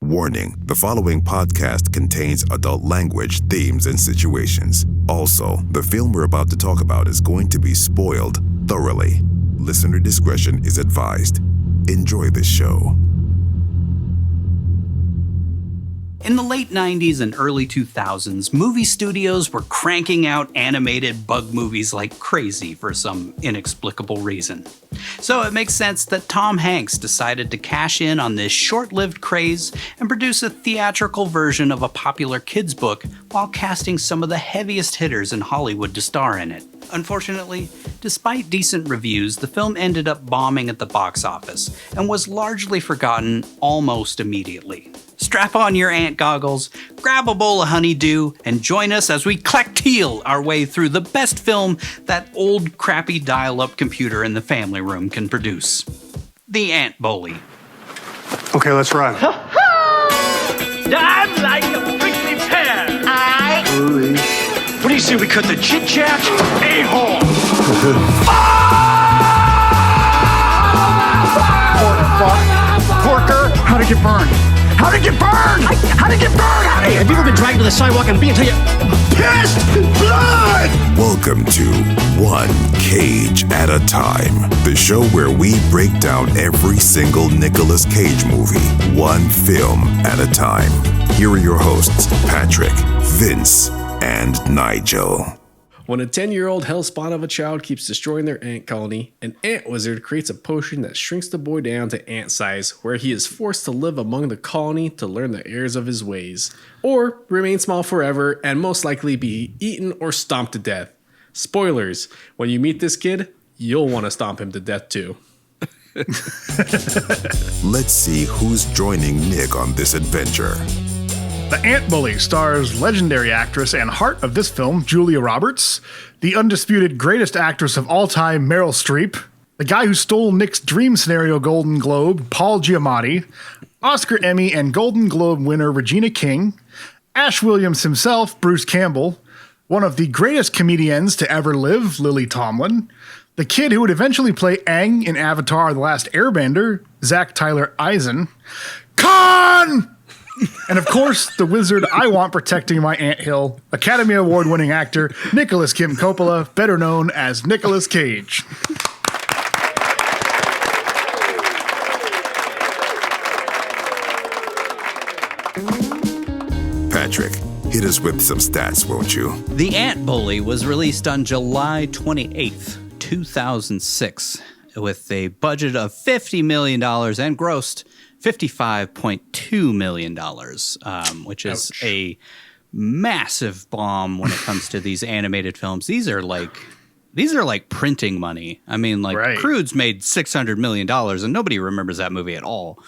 Warning, the following podcast contains adult language, themes, and situations. Also, the film we're about to talk about is going to be spoiled thoroughly. Listener discretion is advised. Enjoy this show. In the late 90s and early 2000s, movie studios were cranking out animated bug movies like crazy for some inexplicable reason. So it makes sense that Tom Hanks decided to cash in on this short-lived craze and produce a theatrical version of a popular kids' book while casting some of the heaviest hitters in Hollywood to star in it. Unfortunately, despite decent reviews, the film ended up bombing at the box office and was largely forgotten almost immediately. Strap on your ant goggles, grab a bowl of honeydew, and join us as we clacktiel our way through the best film that old crappy dial-up computer in the family room can produce. The Ant Bully. Okay, let's run. I'm like a prickly pear. What do you say we cut the chit-chat a-hole? Porker, how'd it get burned? How'd it get burned? How'd it get burned? Hey, have you ever been dragged to the sidewalk and being until you Pissed blood! Welcome to One Cage at a Time, the show where we break down every single Nicolas Cage movie, one film at a time. Here are your hosts, Patrick, Vince, and Nigel. When a 10-year-old hellspawn of a child keeps destroying their ant colony, an ant wizard creates a potion that shrinks the boy down to ant size, where he is forced to live among the colony to learn the errors of his ways, or remain small forever and most likely be eaten or stomped to death. Spoilers, when you meet this kid, you'll want to stomp him to death too. Let's see who's joining Nick on this adventure. The Ant Bully stars legendary actress and heart of this film, Julia Roberts, the undisputed greatest actress of all time, Meryl Streep, the guy who stole Nick's dream scenario Golden Globe, Paul Giamatti, Oscar, Emmy, and Golden Globe winner Regina King, Ash Williams himself, Bruce Campbell, one of the greatest comedians to ever live, Lily Tomlin, the kid who would eventually play Aang in Avatar: The Last Airbender, Zach Tyler Eisen, Khan! And of course, the wizard I want protecting my anthill, Academy Award-winning actor Nicolas Kim Coppola, better known as Nicolas Cage. Patrick, hit us with some stats, won't you? The Ant Bully was released on July 28th, 2006, with a budget of $50 million and grossed $55.2 million, which is a massive bomb when it comes to these animated films. These are like printing money. I mean, like right. Crude's made $600 million and nobody remembers that movie at all.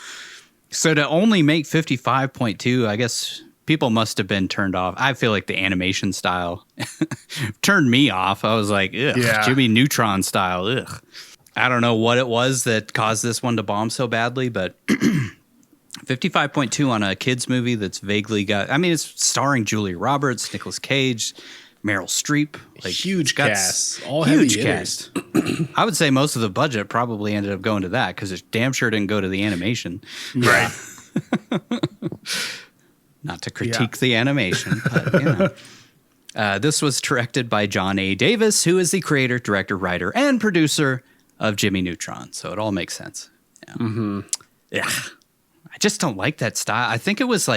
So to only make 55.2, I guess people must have been turned off. I feel like the animation style turned me off. I was like, ugh, yeah. Jimmy Neutron style, ugh. I don't know what it was that caused this one to bomb so badly, but 55.2 on a kid's movie that's vaguely got, I mean, it's starring Julia Roberts, Nicolas Cage, Meryl Streep. Like, Huge cast. All huge heavy cast. I would say most of the budget probably ended up going to that because it damn sure didn't go to the animation. Right. Not to critique the animation, but, you know. This was directed by John A. Davis, who is the creator, director, writer, and producer of Jimmy Neutron, so it all makes sense. Yeah. Mm-hmm. Yeah. I just don't like that style. I think it was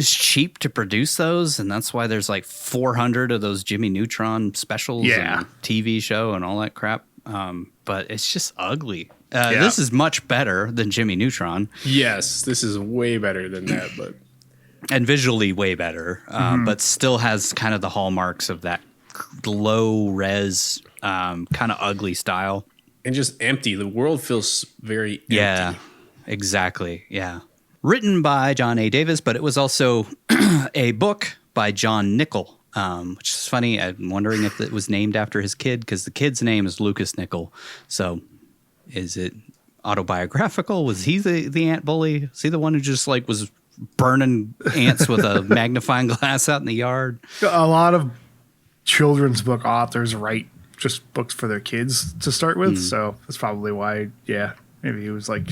cheap to produce those, and that's why there's like 400 of those Jimmy Neutron specials and TV show and all that crap. But it's just ugly. This is much better than Jimmy Neutron. Yes, this is way better than that, but and visually way better, but still has kind of the hallmarks of that low res, kind of ugly style. And just empty. The world feels very empty. Yeah, exactly. Yeah. Written by John A. Davis, but it was also a book by John Nichol, which is funny. I'm wondering if it was named after his kid, because the kid's name is Lucas Nichol. So is it autobiographical? Was he the ant bully? Is he the one who just like was burning ants with a magnifying glass out in the yard? A lot of children's book authors write just books for their kids to start with. So that's probably why, maybe he was like,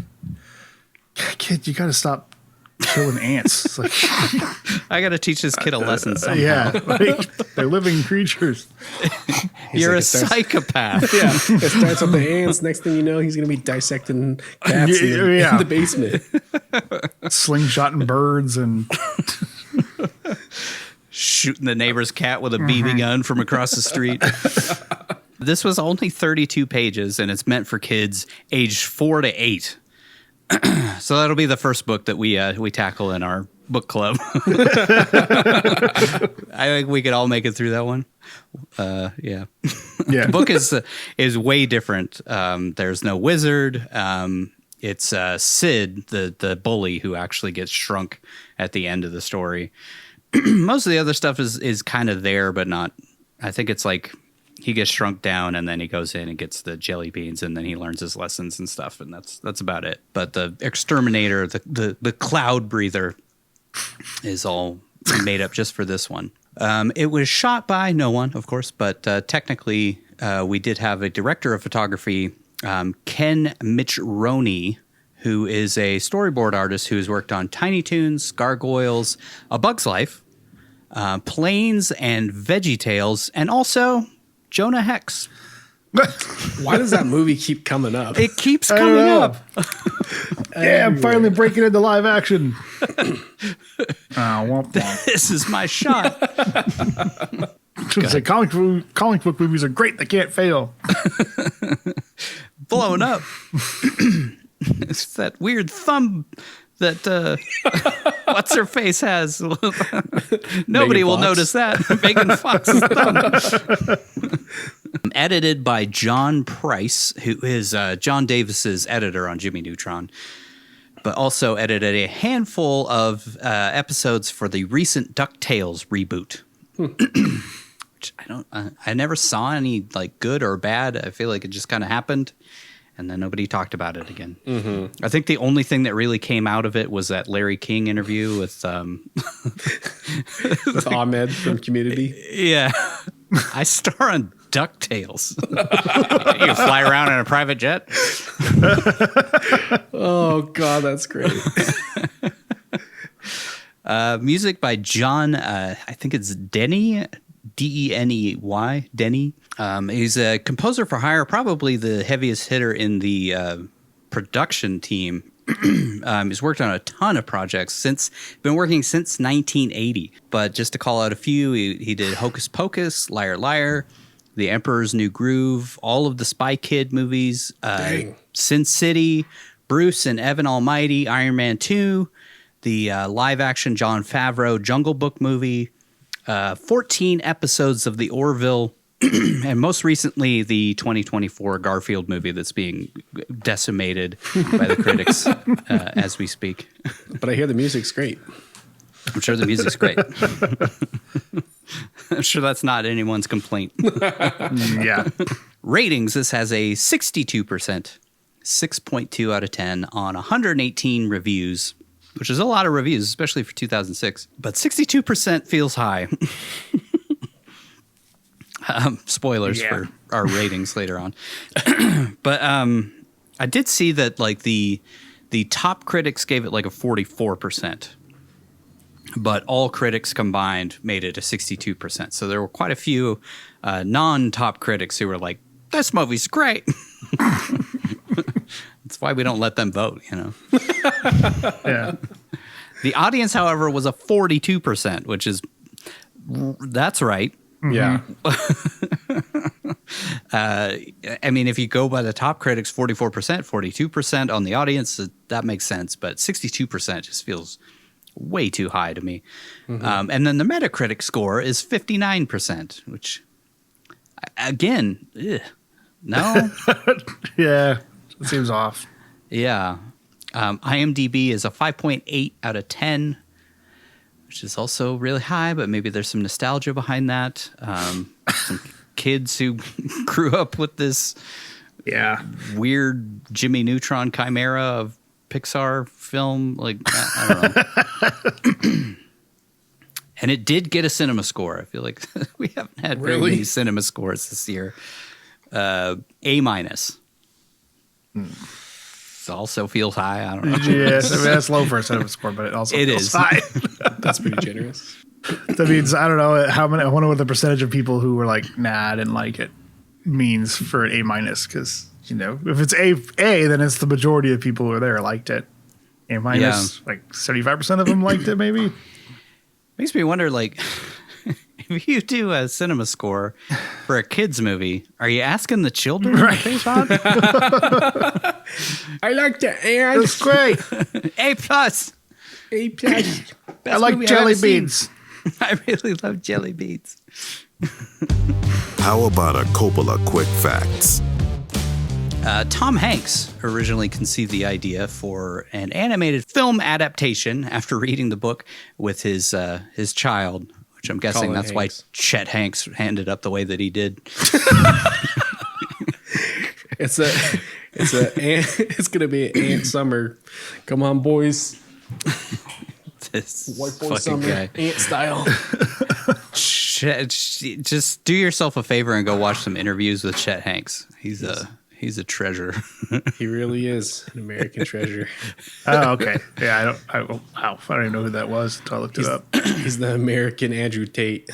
kid, you got to stop killing ants. It's like, I got to teach this kid a lesson somehow. yeah, like, they're living creatures. You're like, a psychopath. Yeah, it starts with the ants. Next thing you know, he's going to be dissecting cats in the basement. Slingshotting birds and Shooting the neighbor's cat with a BB gun from across the street. This was only 32 pages, and it's meant for kids aged 4 to 8. So that'll be the first book that we tackle in our book club. I think we could all make it through that one. Yeah. yeah. The book is way different. There's no wizard. It's Sid, the bully, who actually gets shrunk at the end of the story. Most of the other stuff is kind of there, but not. I think it's like he gets shrunk down, and then he goes in and gets the jelly beans, and then he learns his lessons and stuff, and that's about it. But the exterminator, the cloud breather, is all made up just for this one. It was shot by no one, of course, but technically we did have a director of photography, Ken Mitchroney, who is a storyboard artist who has worked on Tiny Toons, Gargoyles, A Bug's Life, Planes and Veggie Tales, and also Jonah Hex. Why does that movie keep coming up? It keeps coming up. Yeah, I'm finally breaking into live action. Womp womp. This is my shot. Say, comic book movies are great. They can't fail. Blowing up. It's that weird thumb that what's her face has. Nobody will notice that. Megan Fox's thumb. Edited by John Price, who is John Davis's editor on Jimmy Neutron, but also edited a handful of episodes for the recent DuckTales reboot. Which I never saw any like good or bad. I feel like it just kind of happened. And then nobody talked about it again. Mm-hmm. I think the only thing that really came out of it was that Larry King interview with with Ahmed from Community. Yeah. I star on DuckTales. You fly around in a private jet? Oh, God, that's great. Music by John, I think it's Denny, Deney, Denny. He's a composer for hire, probably the heaviest hitter in the production team. He's worked on a ton of projects been working since 1980. But just to call out a few, he did Hocus Pocus, Liar Liar, The Emperor's New Groove, all of the Spy Kid movies, Sin City, Bruce and Evan Almighty, Iron Man 2, the live action Jon Favreau Jungle Book movie, 14 episodes of the Orville, and most recently the 2024 Garfield movie that's being decimated by the critics as we speak. But I hear the music's great. I'm sure the music's great. I'm sure that's not anyone's complaint. Yeah. Ratings, this has a 62%, 6.2 out of 10 on 118 reviews, which is a lot of reviews, especially for 2006. But 62% feels high. Spoilers for our ratings later on. But I did see that like the top critics gave it like a 44%. But all critics combined made it a 62%. So there were quite a few non-top critics who were like, this movie's great. That's why we don't let them vote, you know. Yeah. The audience, however, was a 42%, which is, that's right. Yeah. I mean, if you go by the top critics, 44%, 42% on the audience, that makes sense. But 62% just feels way too high to me. Mm-hmm. And then the Metacritic score is 59%, which, again, no. Yeah, it seems off. Yeah. IMDb is a 5.8 out of 10, which is also really high, but maybe there's some nostalgia behind that. Some kids who grew up with this weird Jimmy Neutron chimera of Pixar film. Like, I don't know. And it did get a cinema score. I feel like we haven't had very many cinema scores this year. A-. also feels high. I don't know. Yes, I mean, that's low for a cinema score, but it also It feels is. high. That's pretty generous. That means I don't know how many. I wonder what the percentage of people who were like, "Nah, I didn't like it," means for an A minus. Because if it's A, then it's the majority of people who are there liked it. A minus, like 75% of them liked it. Maybe Makes me wonder, like, if you do a cinema score for a kids movie, are you asking the children to face on? I like the ants. it's great. A plus. A plus. I like movie I've jelly ever seen. beans. I really love jelly beans. How about a Coppola quick facts? Tom Hanks originally conceived the idea for an animated film adaptation after reading the book with his child, which I'm guessing Colin that's Hanks. why Chet Hanks ended up the way that he did. It's gonna be an ant summer. Come on, boys. This White boy fucking summer, guy. ant style. Just do yourself a favor and go watch some interviews with Chet Hanks. He's a treasure. He really is an American treasure. Oh, okay. Yeah, I don't even know who that was until I looked it up. He's the American Andrew Tate.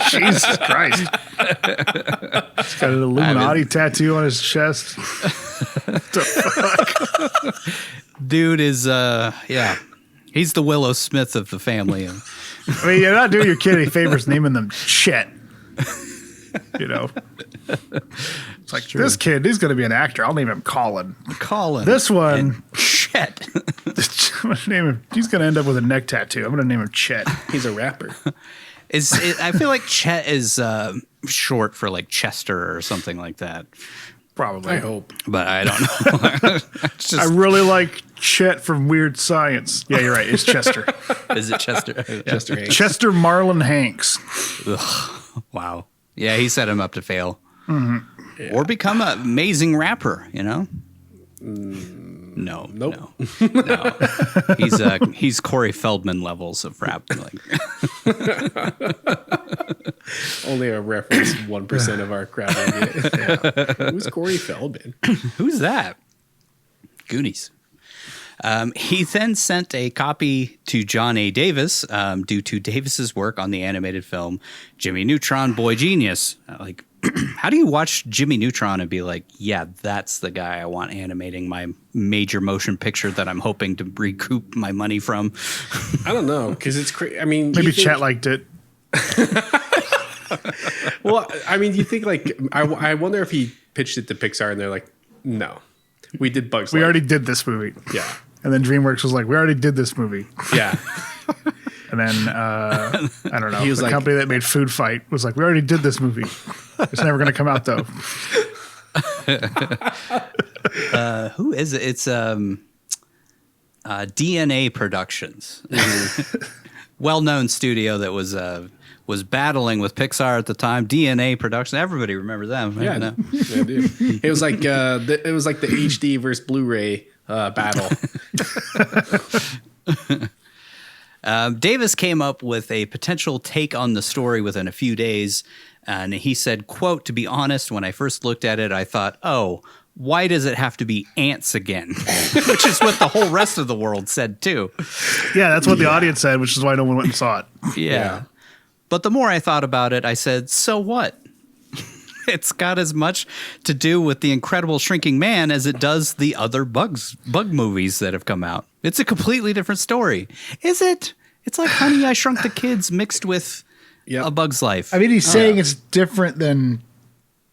Jesus Christ. He's got an Illuminati tattoo on his chest. Dude is he's the Willow Smith of the family. I mean, you're not doing your kid any favors naming them Chet. It's like, this kid, he's going to be an actor. I'll name him Colin. This one, and Chet. I'm gonna name him, he's going to end up with a neck tattoo. I'm going to name him Chet. He's a rapper. I feel like Chet is short for like Chester or something like that. Probably. I hope. But I don't know. It's I just, really like Chet from Weird Science. Yeah, you're right. It's Chester. is it Chester? Chester Hanks. Chester Marlon Hanks. Wow. Yeah, he set him up to fail. Yeah. Or become an amazing rapper, No. Nope. No. He's Corey Feldman levels of rap. Only a reference 1% of our crowd will get. Yeah. Who's Corey Feldman? Who's that? Goonies. He then sent a copy to John A. Davis due to Davis's work on the animated film Jimmy Neutron Boy Genius. How do you watch Jimmy Neutron and be like, yeah, that's the guy I want animating my major motion picture that I'm hoping to recoup my money from? I don't know, because it's crazy. I mean, Maybe Chet liked it. Well, I mean, you think like I wonder if he pitched it to Pixar and they're like, no, we did Bugs We Life. already did this movie. Yeah. And then DreamWorks was like, we already did this movie. Yeah. And then, I don't know, He was the like- company that made Food Fight was like, we already did this movie. It's never going to come out, though. Who is it? It's DNA Productions. Well-known studio that was battling with Pixar at the time. DNA Productions. Everybody remember them. Right? Yeah, No? yeah, dude. It was like the HD versus Blu-ray battle. Davis came up with a potential take on the story within a few days, and he said, quote, "To be honest, when I first looked at it, I thought, oh, why does it have to be ants again?" Which is what the whole rest of the world said, too. Yeah, that's what the audience said, which is why no one went and saw it. Yeah. But the more I thought about it, I said, so what? It's got as much to do with The Incredible Shrinking Man as it does the other bug movies that have come out. It's a completely different story. Is it? It's like Honey, I Shrunk the Kids mixed with A Bug's Life. I mean, he's saying it's different than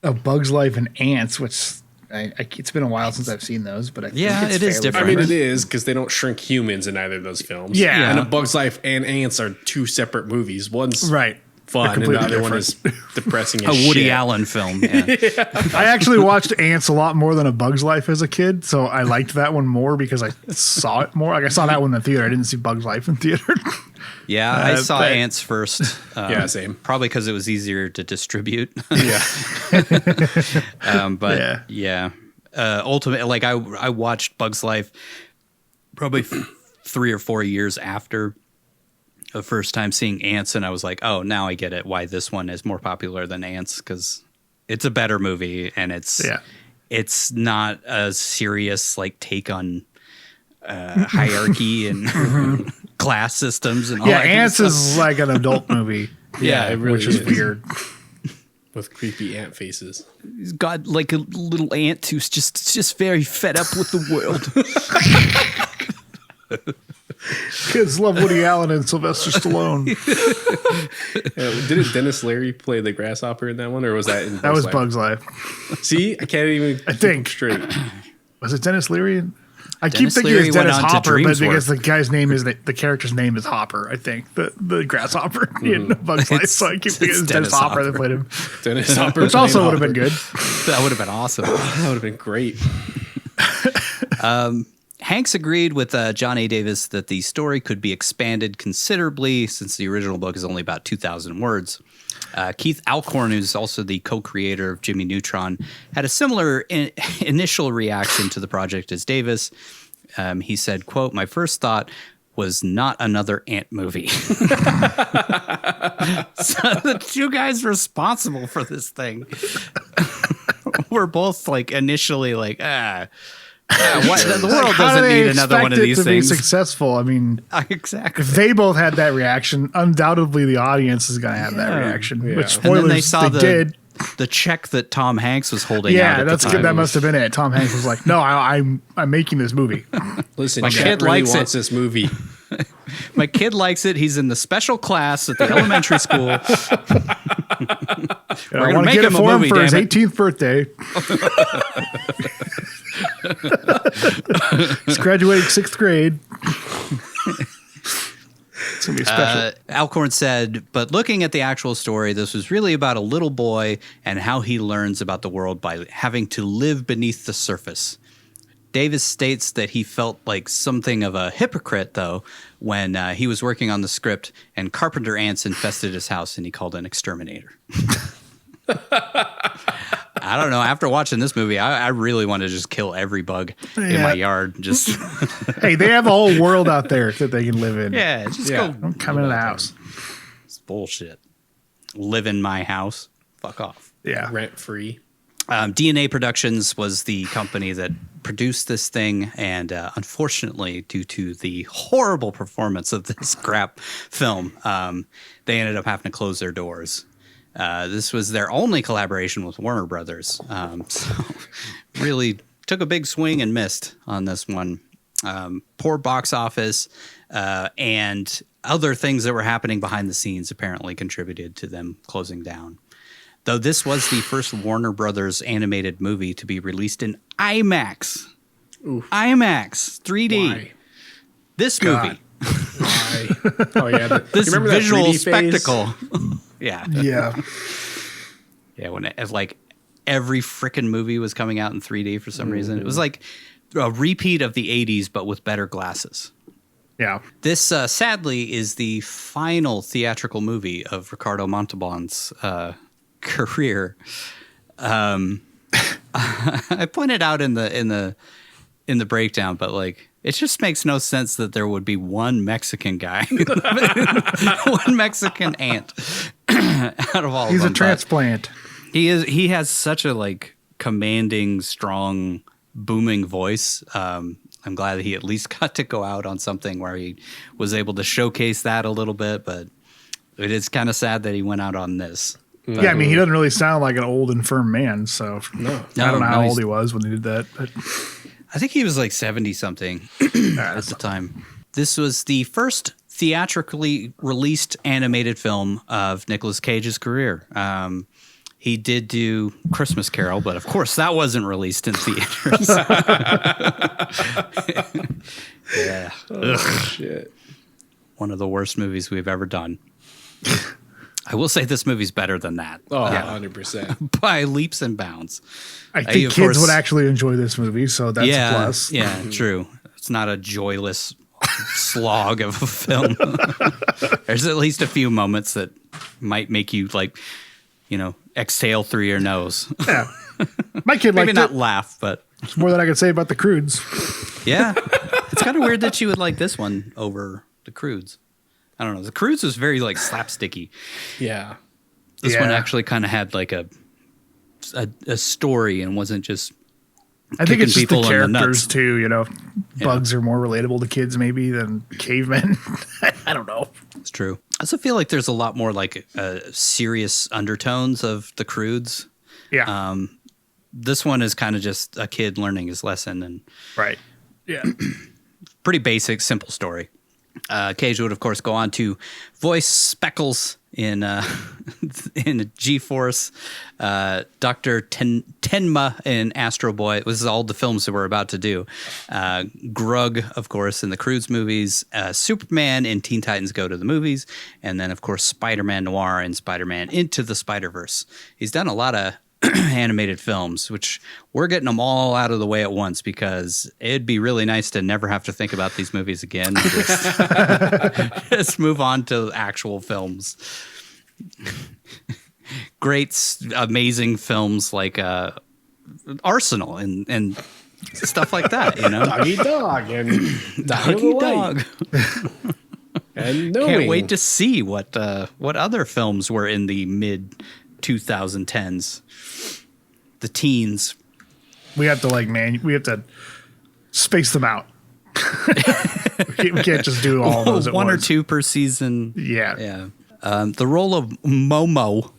A Bug's Life and Ants, which it's been a while since I've seen those, but I think it's it is fairly different. I mean, it is because they don't shrink humans in either of those films. Yeah. And A Bug's Life and Ants are two separate movies. One's Right. fun, and the completely other one is depressing as A Woody shit. Allen film. Yeah. I actually watched Ants a lot more than A Bug's Life as a kid, so I liked that one more because I saw it more. Like, I saw that one in the theater. I didn't see Bug's Life in theater. Yeah, I saw but- Ants first. Yeah, same. Probably because it was easier to distribute. Yeah. But yeah. Ultimately, like I watched Bug's Life probably 3 or 4 years after the first time seeing Ants, and I was like, oh, now I get it why this one is more popular than Ants, because it's a better movie and it's it's not a serious like take on hierarchy and class systems and all Yeah, that kind of Ants stuff. is like an adult movie. Yeah, it really which is weird. With creepy ant faces. He's got like a little ant who's just very fed up with the world. Kids love Woody Allen and Sylvester Stallone. Didn't Dennis Leary play the grasshopper in that one, or was that in That was Life? Bug's Life. See, I can't even. I think. straight. Was it Dennis Leary? I keep Dennis thinking Leary it's went Dennis on to Hopper, but because Dreamsworth. the guy's name is the character's name is Hopper. I think the grasshopper in Bug's Life. So I keep thinking it's Dennis Hopper that played him, Dennis Hopper, which also would have playing been good. That would have been awesome. Hopper. That would have been great. Hanks agreed with John A. Davis that the story could be expanded considerably since the original book is only about 2,000 words. Keith Alcorn, who's also the co-creator of Jimmy Neutron, had a similar initial reaction to the project as Davis. He said, quote, "My first thought was not another Ant movie." So the two guys responsible for this thing were both like initially like, the world How do doesn't they need another one of expect it these to things. be successful? I mean, Exactly. if they both had that reaction, undoubtedly the audience is going to have that reaction. Yeah. Which And And then spoilers, they saw did. the check that Tom Hanks was holding out Yeah, at that's the good. time. That must have been it. Tom Hanks was like, "No, I'm making this movie." Listen, My Chet kid really likes wants it. this movie. My kid likes it. He's in the special class at the elementary school. I gonna want to make get it him a for him movie, for his damn it. 18th birthday. He's graduating 6th grade. It's gonna be special. Alcorn said, but looking at the actual story, this was really about a little boy and how he learns about the world by having to live beneath the surface. Davis states that he felt like something of a hypocrite, though, when he was working on the script and carpenter ants infested his house and he called an exterminator. I don't know. After watching this movie, I really want to just kill every bug in my yard. Just Hey, they have a whole world out there that they can live in. just Yeah. go. Don't come into the house. It's bullshit. Live in my house. Fuck off. Yeah. Rent free. DNA Productions was the company that produced this thing, and unfortunately, due to the horrible performance of this crap film, they ended up having to close their doors. This was their only collaboration with Warner Brothers, so really took a big swing and missed on this one. Poor box office and other things that were happening behind the scenes apparently contributed to them closing down. Though this was the first Warner Brothers animated movie to be released in IMAX. Oof. IMAX 3D. Why? This God. movie. Why? Oh yeah, This you remember that visual 3D phase? spectacle. Yeah. Yeah. Yeah, when like every freaking movie was coming out in 3D for some reason. It was like a repeat of the 80s, but with better glasses. Yeah. This, sadly, is the final theatrical movie of Ricardo Montalban's career. I pointed out in the breakdown, but like it just makes no sense that there would be one Mexican guy, one Mexican ant out of all. He's of a them. transplant. But he has such a like commanding, strong, booming voice. I'm glad that he at least got to go out on something where he was able to showcase that a little bit, but it is kind of sad that he went out on this. Yeah, I mean, he doesn't really sound like an old, infirm man, so No. I don't know how he's- old he was when he did that. But I think he was like 70 something at the time. This was the first theatrically released animated film of Nicolas Cage's career. He did do Christmas Carol, but of course that wasn't released in theaters. Yeah. Shit. One of the worst movies we've ever done. I will say this movie's better than that. Oh, 100%. By leaps and bounds. I think of kids course- would actually enjoy this movie, so that's a plus. Yeah, true. It's not a joyless slog of a film. There's at least a few moments that might make you like, exhale through your nose. Yeah. My kid Maybe liked not it. laugh, but It's more than I could say about the Crudes. yeah. It's kind of weird that you would like this one over the Crudes. I don't know. The Crudes was very like slapsticky. Yeah. This one Yeah. actually kind of had like a story and wasn't just I think it's just the people in the characters nuts. too. You know, bugs are more relatable to kids maybe than cavemen. I don't know. It's true. I also feel like there's a lot more like serious undertones of the Croods. Yeah. This one is kind of just a kid learning his lesson, and Right. Yeah. pretty basic, simple story. Cage would, of course, go on to voice Speckles in in G-Force, Dr. Tenma in Astro Boy. This is all the films that we're about to do. Grug, of course, in the Croods movies. Superman in Teen Titans Go to the Movies. And then, of course, Spider-Man Noir in Spider-Man Into the Spider-Verse. He's done a lot of animated films, which we're getting them all out of the way at once because it'd be really nice to never have to think about these movies again. Just move on to actual films. Great, amazing films like Arsenal and stuff like that, you know? Doggy Dog and Doggy Dog. And Can't wait to see what other films were in the mid 2010s. The teens. We have to space them out. we can't just do all those at one once. or two per season. Yeah. Yeah. The role of Momo,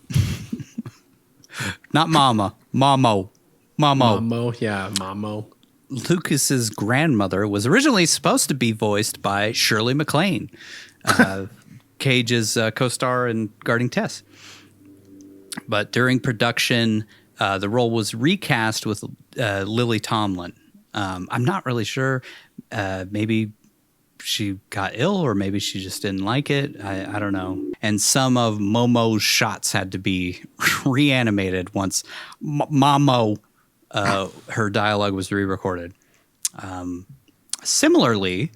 not Mama, Momo. Mamo. Yeah, Mamo. Lucas's grandmother was originally supposed to be voiced by Shirley MacLaine, Cage's co-star in Guarding Tess. But during production, the role was recast with Lily Tomlin. I'm not really sure. Maybe she got ill or maybe she just didn't like it. I don't know. And some of Momo's shots had to be reanimated once Momo, her dialogue was re-recorded. Similarly,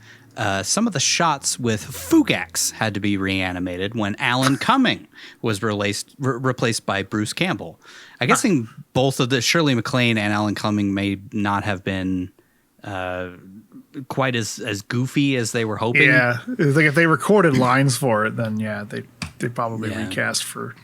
some of the shots with Fugax had to be reanimated when Alan Cumming was replaced by Bruce Campbell. I guess in both of the Shirley MacLaine and Alan Cumming may not have been quite as goofy as they were hoping. Yeah. It's like if they recorded lines for it, then yeah, they probably recast for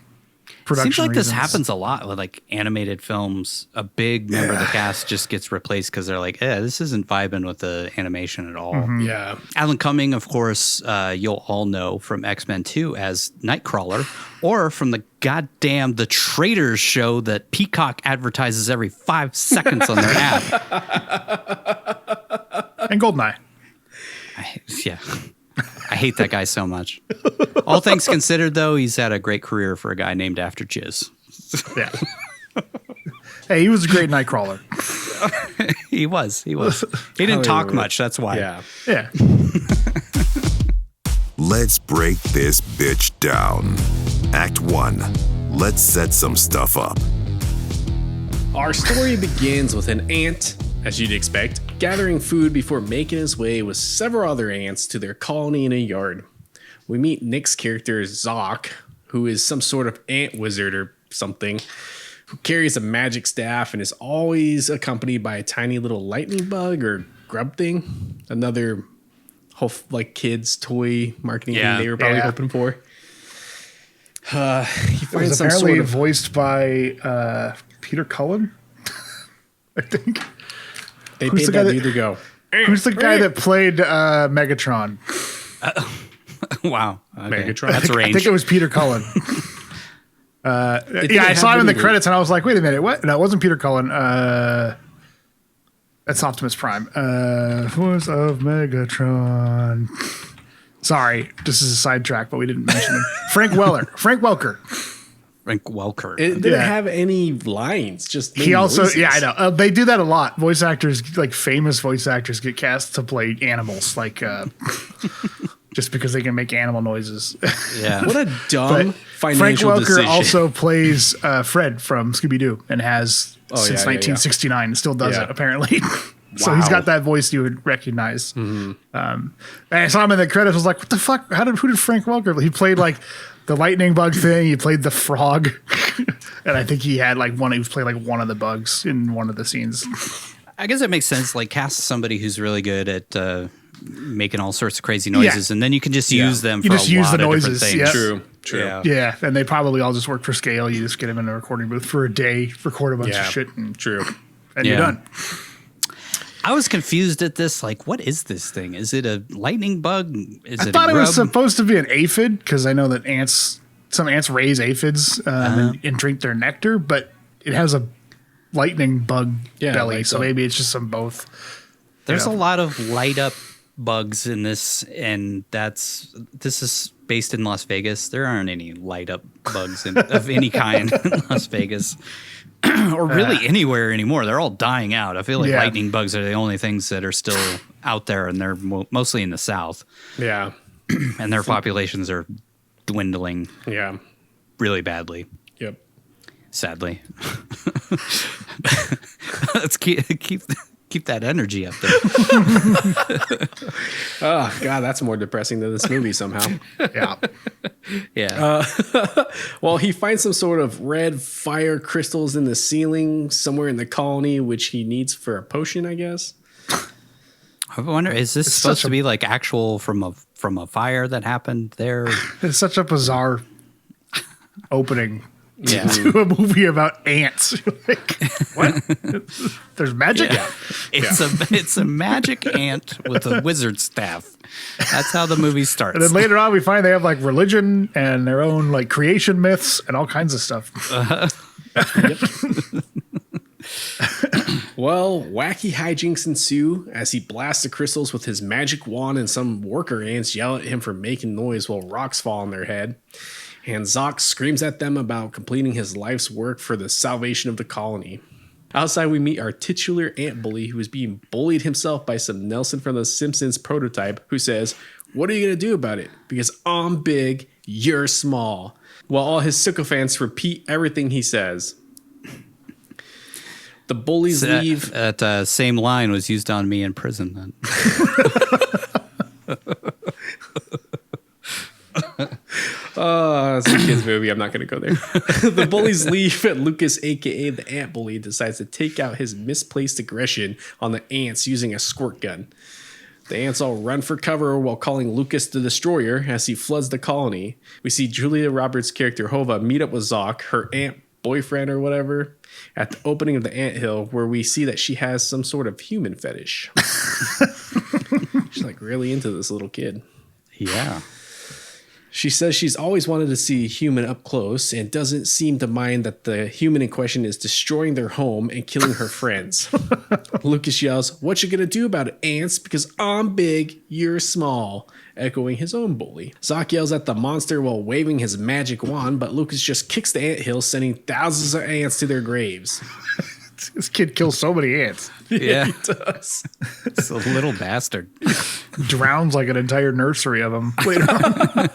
production Seems like reasons. this happens a lot with like animated films. A big member of the cast just gets replaced because they're like, this isn't vibing with the animation at all. Mm-hmm. Yeah. Alan Cumming, of course, you'll all know from X-Men 2 as Nightcrawler, or from the The Traitors show that Peacock advertises every 5 seconds on their ad. And Goldeneye. I hate that guy so much. All things considered, though, he's had a great career for a guy named after Jizz. Yeah. Hey, he was a great Nightcrawler. He was. He didn't talk much. That's why. Yeah. Yeah. Let's break this bitch down. Act 1. Let's set some stuff up. Our story begins with an ant, as you'd expect, gathering food before making his way with several other ants to their colony in a yard. We meet Nick's character, Zoc, who is some sort of ant wizard or something, who carries a magic staff and is always accompanied by a tiny little lightning bug or grub thing. Another kids' toy marketing thing they were probably hoping for. He It finds was some apparently sort of voiced by Peter Cullen, I think. They Who's paid the guy that that- dude to go. Who's the guy that played Megatron? Wow. Okay. Megatron. That's I range. think it was Peter Cullen. I saw him in the credits and I was like, wait a minute, what? No, it wasn't Peter Cullen. That's Optimus Prime. Voice of Megatron. Sorry, this is a sidetrack, but we didn't mention him. Frank Welker. Frank Welker. It didn't have any lines, just He also, noises. I know. They do that a lot. Voice actors, like famous voice actors, get cast to play animals, like just because they can make animal noises. Yeah. What a dumb Frank financial Welker decision. also plays Fred from Scooby Doo and has Oh, since yeah, 1969 and still does Yeah. it apparently. So he's got that voice you would recognize. And I saw him in the credits. I was like, what the fuck? Who did Frank Welker? He played like the lightning bug thing. He played the frog, and I think he had like one. He was playing like one of the bugs in one of the scenes. I guess it makes sense. Like cast somebody who's really good at making all sorts of crazy noises, and then you can just use them You for just a use lot the of noises, different things. yeah. True. Yeah. Yeah, and they probably all just work for scale. You just get them in a recording booth for a day, record a bunch of shit, and True. you're done. I was confused at this. Like, what is this thing? Is it a lightning bug? I thought it was supposed to be an aphid because I know that some ants raise aphids and drink their nectar, but it has a lightning bug belly, so maybe it's just some both. There's a lot of light up bugs in this, and this is based in Las Vegas. There aren't any light up bugs of any kind in Las Vegas. Or really anywhere anymore. They're all dying out. I feel like lightning bugs are the only things that are still out there, and they're mostly in the South. Yeah. And their populations are dwindling. Yeah. Really badly. Yep. Sadly. Let's keep that energy up there. Oh, God, that's more depressing than this movie somehow. Yeah. Yeah. Well, he finds some sort of red fire crystals in the ceiling somewhere in the colony, which he needs for a potion, I guess. I wonder, is this supposed to be like actual from a fire that happened there? It's such a bizarre opening Yeah. to a movie about ants. Like, what? There's magic? Yeah. It's a magic ant with a wizard staff. That's how the movie starts. And then later on, we find they have like religion and their own like creation myths and all kinds of stuff. Well, wacky hijinks ensue as he blasts the crystals with his magic wand, and some worker ants yell at him for making noise while rocks fall on their head. And Zoc screams at them about completing his life's work for the salvation of the colony. Outside, we meet our titular ant bully, who is being bullied himself by some Nelson from The Simpsons prototype, who says, "What are you going to do about it? Because I'm big, you're small." While all his sycophants repeat everything he says. The bullies leave. That same line was used on me in prison then. It's a kid's movie. I'm not going to go there. The bullies leave, and Lucas, a.k.a. the ant bully, decides to take out his misplaced aggression on the ants using a squirt gun. The ants all run for cover while calling Lucas the Destroyer as he floods the colony. We see Julia Roberts' character Hova meet up with Zoc, her ant boyfriend or whatever, at the opening of the anthill, where we see that she has some sort of human fetish. She's like really into this little kid. Yeah. She says she's always wanted to see a human up close and doesn't seem to mind that the human in question is destroying their home and killing her friends. Lucas yells, "What you gonna do about it, ants? Because I'm big, you're small," echoing his own bully. Zoc yells at the monster while waving his magic wand, but Lucas just kicks the anthill, sending thousands of ants to their graves. This kid kills so many ants. Yeah. He does. It's a little bastard. Drowns like an entire nursery of them later on.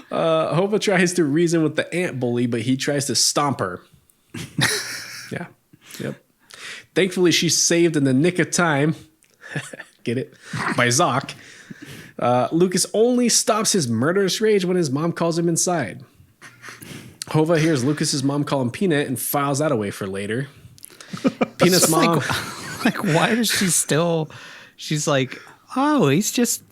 Hova tries to reason with the ant bully, but he tries to stomp her. Yeah. Yep. Thankfully, she's saved in the nick of time. Get it? By Zoc. Lucas only stops his murderous rage when his mom calls him inside. Hova hears Lucas's mom call him Peanut and files that away for later. Peanut's mom... Like, why does she still... She's like, oh, he's just,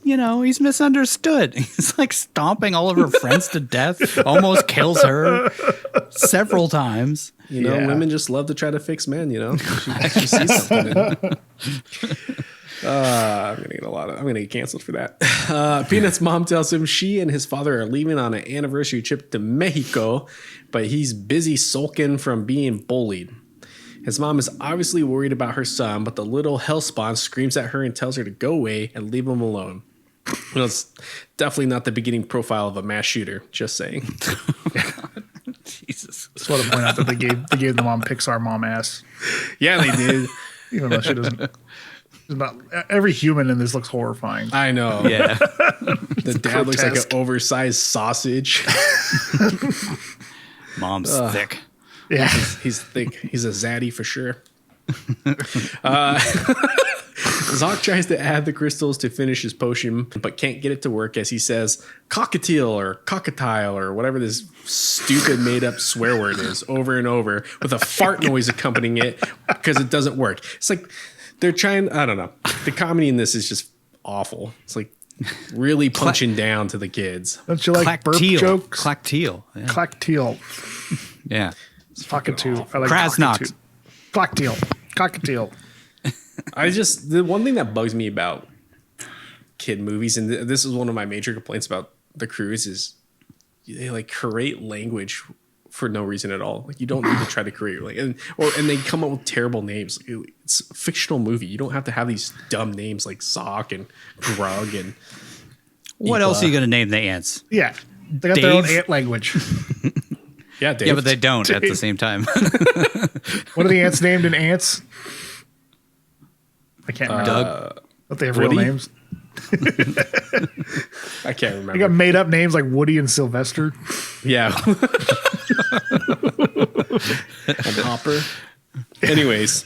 you know, he's misunderstood. He's like stomping all of her friends to death, almost kills her several times. You know, women just love to try to fix men, you know? She sees something in it. I'm gonna get canceled for that. Peanut's mom tells him she and his father are leaving on an anniversary trip to Mexico, but he's busy sulking from being bullied. His mom is obviously worried about her son, but the little hellspawn screams at her and tells her to go away and leave him alone. Well, it's definitely not the beginning profile of a mass shooter. Just saying. Jesus. Just want to point out that they gave the mom Pixar mom ass. Yeah, they did. Even though she doesn't. Not every human in this looks horrifying. I know. Yeah. The dad looks like an oversized sausage. Mom's thick. Yeah. He's thick. He's a zaddy for sure. Zoc tries to add the crystals to finish his potion, but can't get it to work as he says cockatiel or cockatile or whatever this stupid made up swear word is over and over with a fart noise accompanying it because it doesn't work. It's like they're trying, I don't know. The comedy in this is just awful. It's like really punching down to the kids. Don't you like burp jokes? Clacktiel. Yeah. Clacktiel. Yeah. Cockatoo. I like Krasnox. cockatoo. Cockatiel. The one thing that bugs me about kid movies, and this is one of my major complaints about the cruise, is they like create language for no reason at all. Like you don't need to try to create and they come up with terrible names. It's a fictional movie. You don't have to have these dumb names like Zoc and Grug and What else are you going to name the ants? Yeah. They got their own ant language. Yeah, Dave. Yeah, but they don't at the same time. What are the ants named in ants? I can't remember. Doug. But they have Woody? real names. I can't remember. They got made up names like Woody and Sylvester. Yeah. And Hopper. Anyways,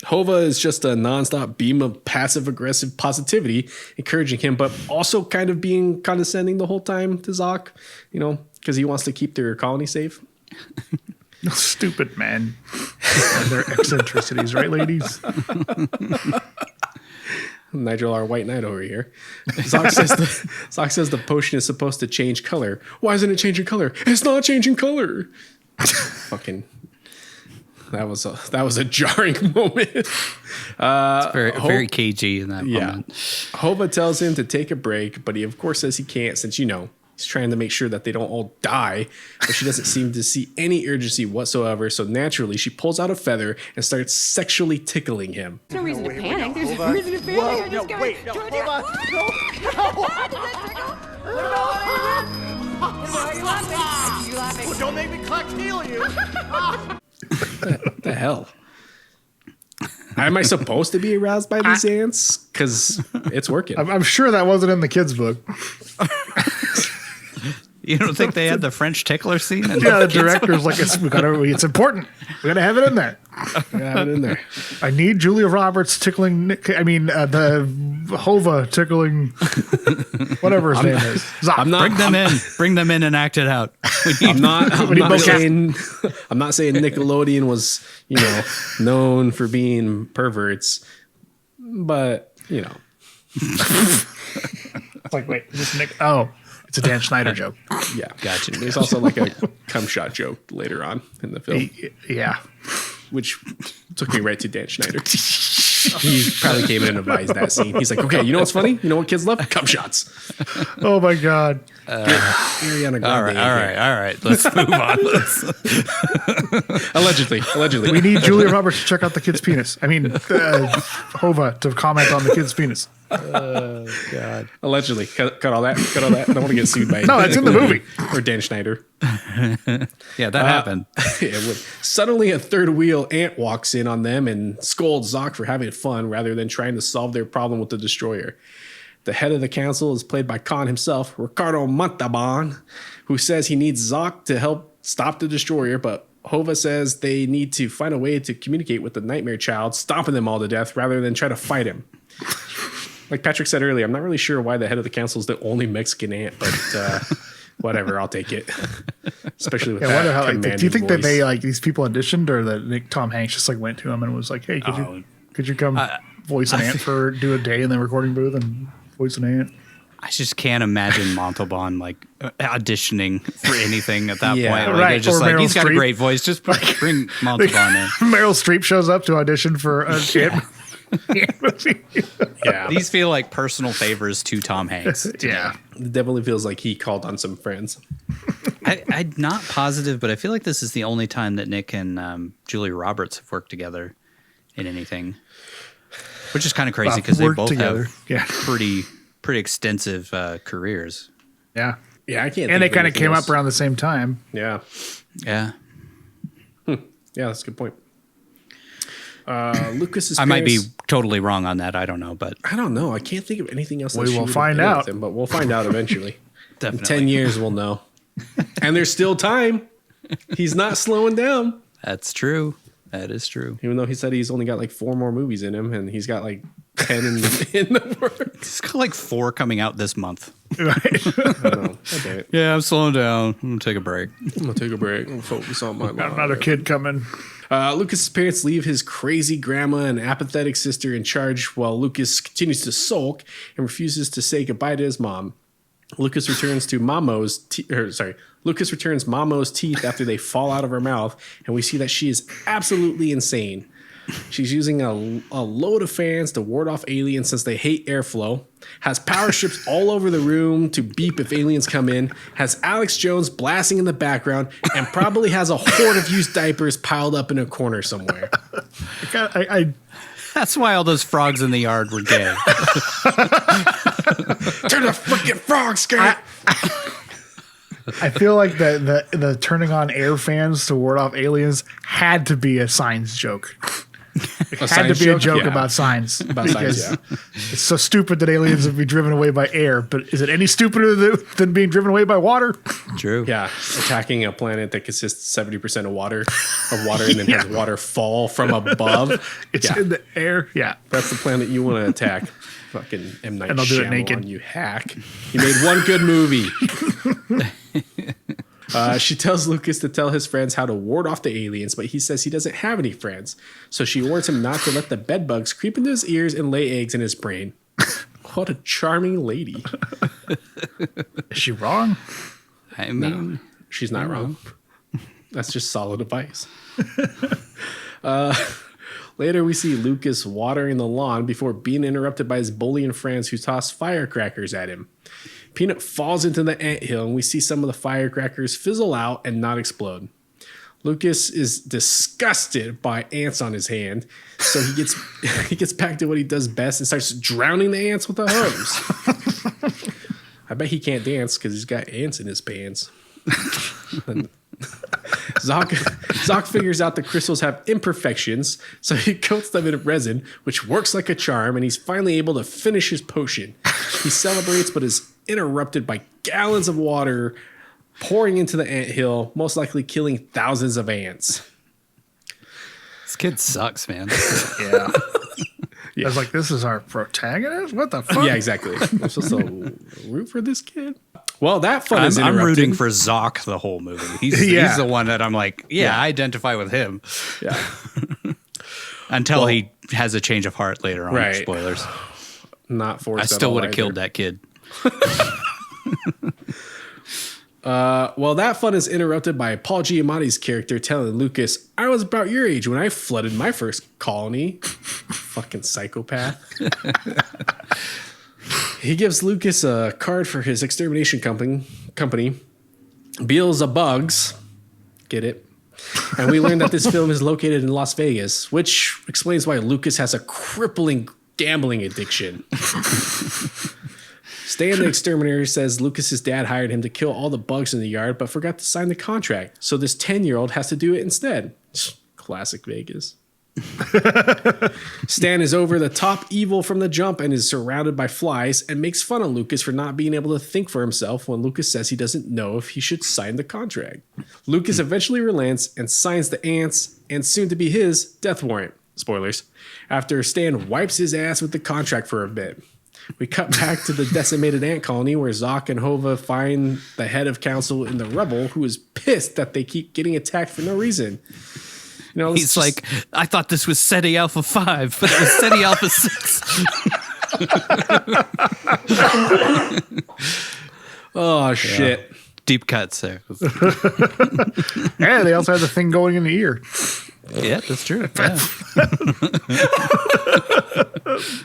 Hova is just a nonstop beam of passive aggressive positivity, encouraging him, but also kind of being condescending the whole time to Zoc, because he wants to keep their colony safe. Stupid man. And their eccentricities, right, ladies? Nigel, our white knight over here. Zoc says the potion is supposed to change color. Why isn't it changing color? It's not changing color. Fucking. That was a jarring moment. It's very cagey in that moment. Hova tells him to take a break, but he of course says he can't since he's trying to make sure that they don't all die, but she doesn't seem to see any urgency whatsoever. So naturally, she pulls out a feather and starts sexually tickling him. There's no reason to panic. There's no reason to panic. Hold on. You laughing? Well, don't make me clacktiel you. What the hell? Am I supposed to be aroused by these ants? Because it's working. I'm sure that wasn't in the kids' book. You don't think they had the French tickler scene? Yeah, the director's like, it's important. We gotta have it in there. I need Julia Roberts tickling the Hova tickling whatever his name is. Bring them in and act it out. I'm not saying Nickelodeon was, known for being perverts, but It's like, wait, is this Nick? Oh, it's a Dan Schneider joke. Yeah, gotcha. There's also like a cum shot joke later on in the film. Yeah. Which took me right to Dan Schneider. He probably came in and advised that scene. He's like, okay, you know what's funny? You know what kids love? Cum shots. Oh my God. Ariana Grande. All right. Let's move on. Allegedly. We need Julia Roberts to check out the kid's penis. Hova to comment on the kid's penis. God. Allegedly. Cut all that. I don't want to get sued by No, it's in the movie. Or Dan Schneider. Yeah, that happened. Suddenly, a third wheel ant walks in on them and scolds Zoc for having fun rather than trying to solve their problem with the destroyer. The head of the council is played by Khan himself, Ricardo Montalban, who says he needs Zoc to help stop the destroyer, but Hova says they need to find a way to communicate with the nightmare child, stomping them all to death rather than try to fight him. Like Patrick said earlier, I'm not really sure why the head of the council is the only Mexican ant, but whatever, I'll take it. Especially with that. Do you think that they these people auditioned, or that Tom Hanks just went to him and was like, "Hey, could you come voice an ant do a day in the recording booth and voice an ant?" I just can't imagine Montalban auditioning for anything at that point. Right. They're just Or he's got Meryl a great voice. Just bring Montalban in. Meryl Streep shows up to audition for a ant movie. Yeah. These feel like personal favors to Tom Hanks. Yeah. It definitely feels like he called on some friends. I'm not positive, but I feel like this is the only time that Nick and Julia Roberts have worked together in anything, which is kind of crazy because they both have pretty extensive careers. Yeah. Yeah, I can't. And they kind of came up around the same time. Yeah. Yeah. Yeah, that's a good point. Lucas's I might be totally wrong on that. I don't know, but I don't know. I can't think of anything else. We will find out. Him, but we'll find out eventually. definitely. In 10 years, we'll know. And there's still time. He's not slowing down. That's true. That is true. Even though he said he's only got 4 more movies in him, and he's got 10 in the works. He's got 4 coming out this month. Right. I know. Okay. Yeah, I'm slowing down. I'm gonna take a break. I'm gonna take a break and focus on my Got another kid coming. Lucas's parents leave his crazy grandma and apathetic sister in charge while Lucas continues to sulk and refuses to say goodbye to his mom. Lucas returns Mamo's teeth after they fall out of her mouth, and we see that she is absolutely insane. She's using a load of fans to ward off aliens since they hate airflow. Has power strips all over the room to beep if aliens come in. Has Alex Jones blasting in the background. And probably has a horde of used diapers piled up in a corner somewhere. That's why all those frogs in the yard were gay. Turn the freaking frog skirt. I feel like the turning on air fans to ward off aliens had to be a Signs joke. It had to be a joke about Signs. It's so stupid that aliens would be driven away by air, but is it any stupider than being driven away by water? True. Yeah, attacking a planet that consists 70% of water, and then has water fall from above. It's in the air. Yeah, that's the planet you want to attack. Fucking M. Night and I'll do it Shyamalan, naked. You hack. You made one good movie. She tells Lucas to tell his friends how to ward off the aliens, but he says he doesn't have any friends. So she warns him not to let the bedbugs creep into his ears and lay eggs in his brain. What a charming lady. Is she wrong? I mean, no, she's not wrong. That's just solid advice. Later, we see Lucas watering the lawn before being interrupted by his bullying friends who toss firecrackers at him. Peanut falls into the anthill, and we see some of the firecrackers fizzle out and not explode. Lucas is disgusted by ants on his hand, so he gets back to what he does best and starts drowning the ants with a hose. I bet he can't dance because he's got ants in his pants. Zoc figures out the crystals have imperfections, so he coats them in resin, which works like a charm, and he's finally able to finish his potion. He celebrates, but is interrupted by gallons of water pouring into the anthill, most likely killing thousands of ants. This kid sucks, man. Yeah. I was like, this is our protagonist? What the fuck? Yeah, exactly. I'm supposed to root for this kid? Well, that fun is I'm interrupted. rooting for Zoc the whole movie. He's the one that I'm like, I identify with him. Yeah. Until he has a change of heart later on. Right. Spoilers. Not forced. I still would have killed that kid. Well, that fun is interrupted by Paul Giamatti's character telling Lucas, I was about your age when I flooded my first colony. Fucking psychopath. He gives Lucas a card for his extermination company. Beals of Bugs. Get it? And we learn that this film is located in Las Vegas, which explains why Lucas has a crippling gambling addiction. Stan the Exterminator says Lucas's dad hired him to kill all the bugs in the yard, but forgot to sign the contract. So this 10-year-old has to do it instead. Classic Vegas. Stan is over the top evil from the jump and is surrounded by flies and makes fun of Lucas for not being able to think for himself when Lucas says he doesn't know if he should sign the contract. Lucas eventually relents and signs the ants and soon to be his death warrant. Spoilers. After Stan wipes his ass with the contract for a bit. We cut back to the decimated ant colony where Zoc and Hova find the head of council in the rubble who is pissed that they keep getting attacked for no reason. You know, he's like, I thought this was SETI Alpha 5, but it was SETI Alpha 6. Oh, shit. Yeah. Deep cuts there. Yeah, they also have the thing going in the ear. Yeah, that's true. Yeah.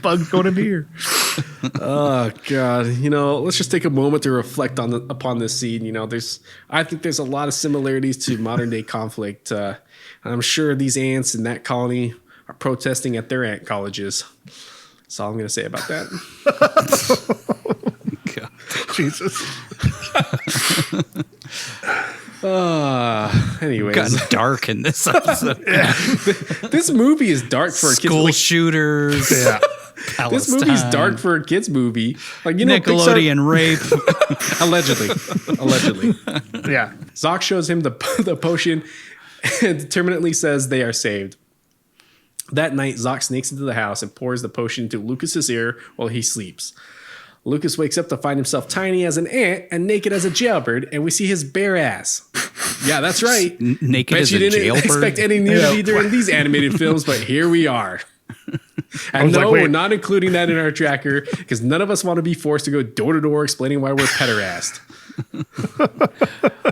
Bugs going in the ear. Oh God! You know, let's just take a moment to reflect upon this scene. You know, I think there's a lot of similarities to modern day conflict. I'm sure these ants in that colony are protesting at their ant colleges. That's all I'm going to say about that. God. Jesus. Anyways, gotten dark in this episode. This movie is dark for a kid's school shooters. Yeah. This movie's dark for a kids movie. Like, you know, Nickelodeon rape. Allegedly. Yeah. Zoc shows him the potion and determinately says they are saved. That night, Zoc sneaks into the house and pours the potion into Lucas's ear while he sleeps. Lucas wakes up to find himself tiny as an ant and naked as a jailbird, and we see his bare ass. Yeah, that's right. Naked Bet as you a didn't jailbird? expect any nudity during these animated films, but here we are. And no, we're not including that in our tracker because none of us want to be forced to go door to door explaining why we're pederassed.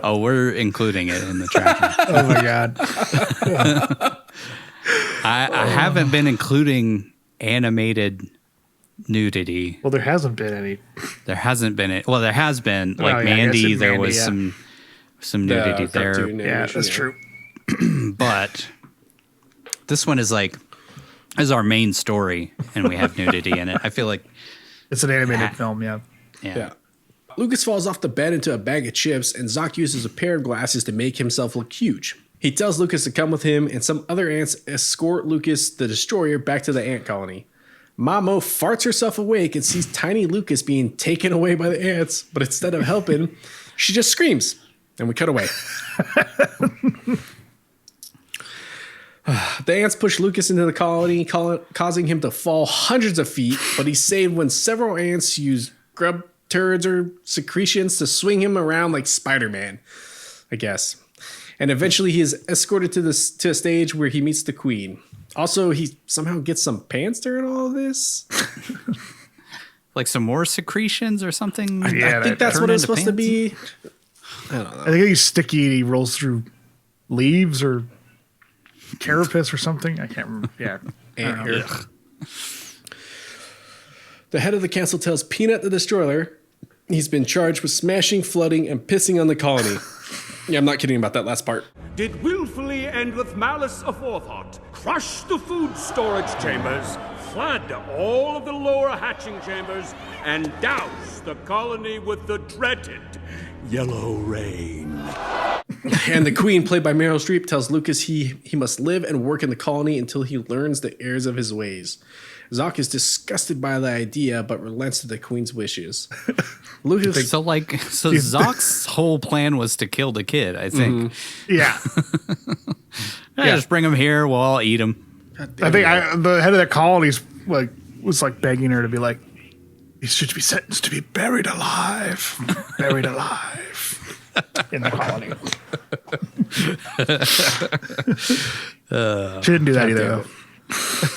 Oh, we're including it in the tracker. Oh my God. I haven't been including animated nudity. Well, there hasn't been any. There hasn't been it. Well, there has been. Like I guess Mandy, in there Mandy, was some nudity there. cartoon Yeah, animation, that's true. But this one is our main story, and we have nudity in it. I feel like It's an animated film, yeah. Yeah. Lucas falls off the bed into a bag of chips, and Zoc uses a pair of glasses to make himself look huge. He tells Lucas to come with him, and some other ants escort Lucas, the destroyer, back to the ant colony. Mamo farts herself awake and sees tiny Lucas being taken away by the ants, but instead of helping, she just screams, and we cut away. The ants push Lucas into the colony, causing him to fall hundreds of feet, but he's saved when several ants use grub turds or secretions to swing him around like Spider-Man, I guess. And eventually he is escorted to a stage where he meets the queen. Also, he somehow gets some pants during all of this. like some more secretions or something. Yeah, I think that's what it was supposed to be. I don't know. I think he's sticky and he rolls through leaves or carapace or something. I can't remember. Yeah. Ant hair. The head of the council tells Peanut the Destroyer he's been charged with smashing, flooding, and pissing on the colony. Yeah, I'm not kidding about that last part. Did willfully and with malice aforethought crush the food storage chambers, flood all of the lower hatching chambers, and douse the colony with the dreaded yellow rain. And the queen, played by Meryl Streep, tells Lucas he must live and work in the colony until he learns the errors of his ways. Zoc is disgusted by the idea, but relents to the queen's wishes. Lucas, So Zoc's whole plan was to kill the kid, I think. Yeah. Just bring him here, we'll all eat him. I think the head of the colony was begging her to be like, he should be sentenced to be buried alive. Buried alive. In the colony. She didn't do that either, though.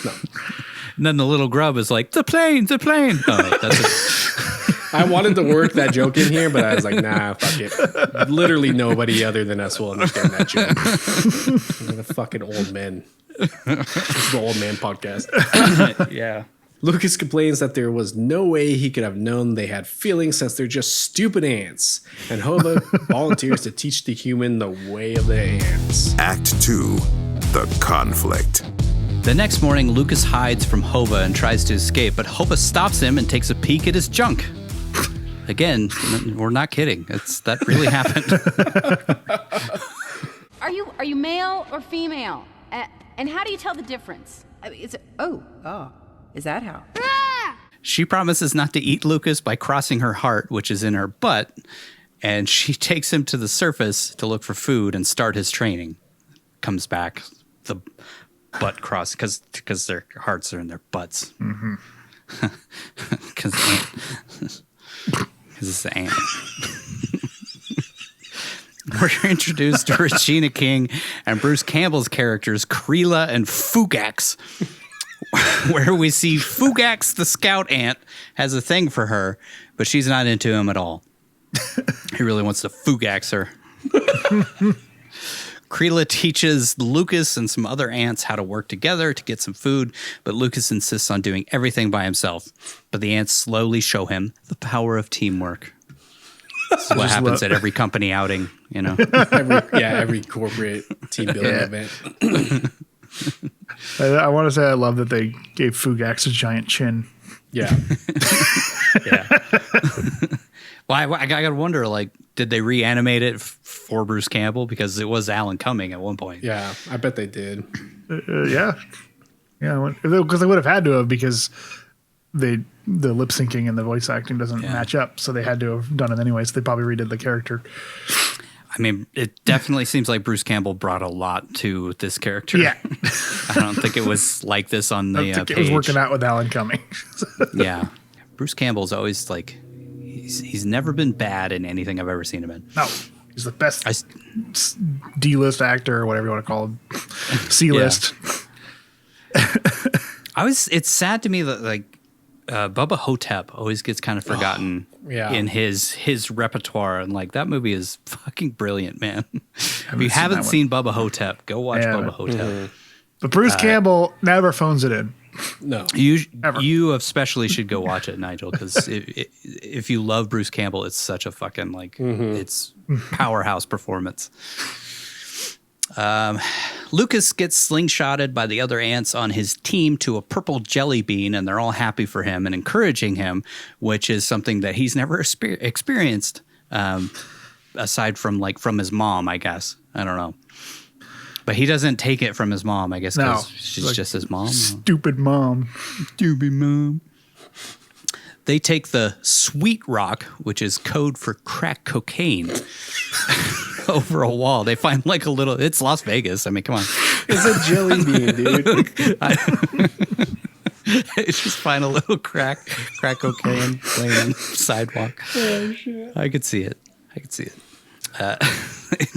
No. And then the little grub is like, the plane. Oh, that's it. I wanted to work that joke in here, but I was like, nah, fuck it. Literally nobody other than us will understand that joke. We're the fucking old men. This is the old man podcast. Yeah. Lucas complains that there was no way he could have known they had feelings since they're just stupid ants. And Hova volunteers to teach the human the way of the ants. Act 2, The Conflict. The next morning, Lucas hides from Hova and tries to escape, but Hova stops him and takes a peek at his junk. Again, we're not kidding. That really happened. Are you male or female? And how do you tell the difference? I mean, is that how? She promises not to eat Lucas by crossing her heart, which is in her butt, and she takes him to the surface to look for food and start his training. Comes back, the butt cross, because their hearts are in their butts. Because it's the ant. We're introduced to Regina King and Bruce Campbell's characters, Creela and Fugax, where we see Fugax, the scout ant, has a thing for her, but she's not into him at all. He really wants to Fugax her. Creela teaches Lucas and some other ants how to work together to get some food, but Lucas insists on doing everything by himself. But the ants slowly show him the power of teamwork. This is what happens at every company outing, you know? Every corporate team building event. I want to say I love that they gave Fugax a giant chin. Yeah. Yeah. Well, I gotta wonder, like, did they reanimate it for Bruce Campbell? Because it was Alan Cumming at one point. Yeah, I bet they did. Yeah, because they would have had to have, because the lip syncing and the voice acting doesn't match up, so they had to have done it anyway. So they probably redid the character. I mean, it definitely seems like Bruce Campbell brought a lot to this character. Yeah, I don't think it was like this on the page. It was working out with Alan Cumming. Yeah, Bruce Campbell's always like, he's never been bad in anything I've ever seen him in. No, he's the best D-list actor, or whatever you want to call him. C-list. Yeah. It's sad to me that, like, Bubba Hotep always gets kind of forgotten in his repertoire, and like, that movie is fucking brilliant, man. If you haven't seen Bubba Hotep, go watch Bubba Hotep. But Bruce Campbell never phones it in. No. You especially should go watch it, Nigel, because if you love Bruce Campbell, it's such a fucking it's powerhouse performance. Lucas gets slingshotted by the other ants on his team to a purple jelly bean, and they're all happy for him and encouraging him, which is something that he's never experienced, aside from his mom, I guess. I don't know. But he doesn't take it from his mom, I guess, because she's just his mom. Stupid mom. Stupid mom. They take the sweet rock, which is code for crack cocaine, over a wall. They find like a little, it's Las Vegas. I mean, come on. It's a jelly bean, dude. They just find a little crack cocaine laying on the sidewalk. Oh, shit. I could see it.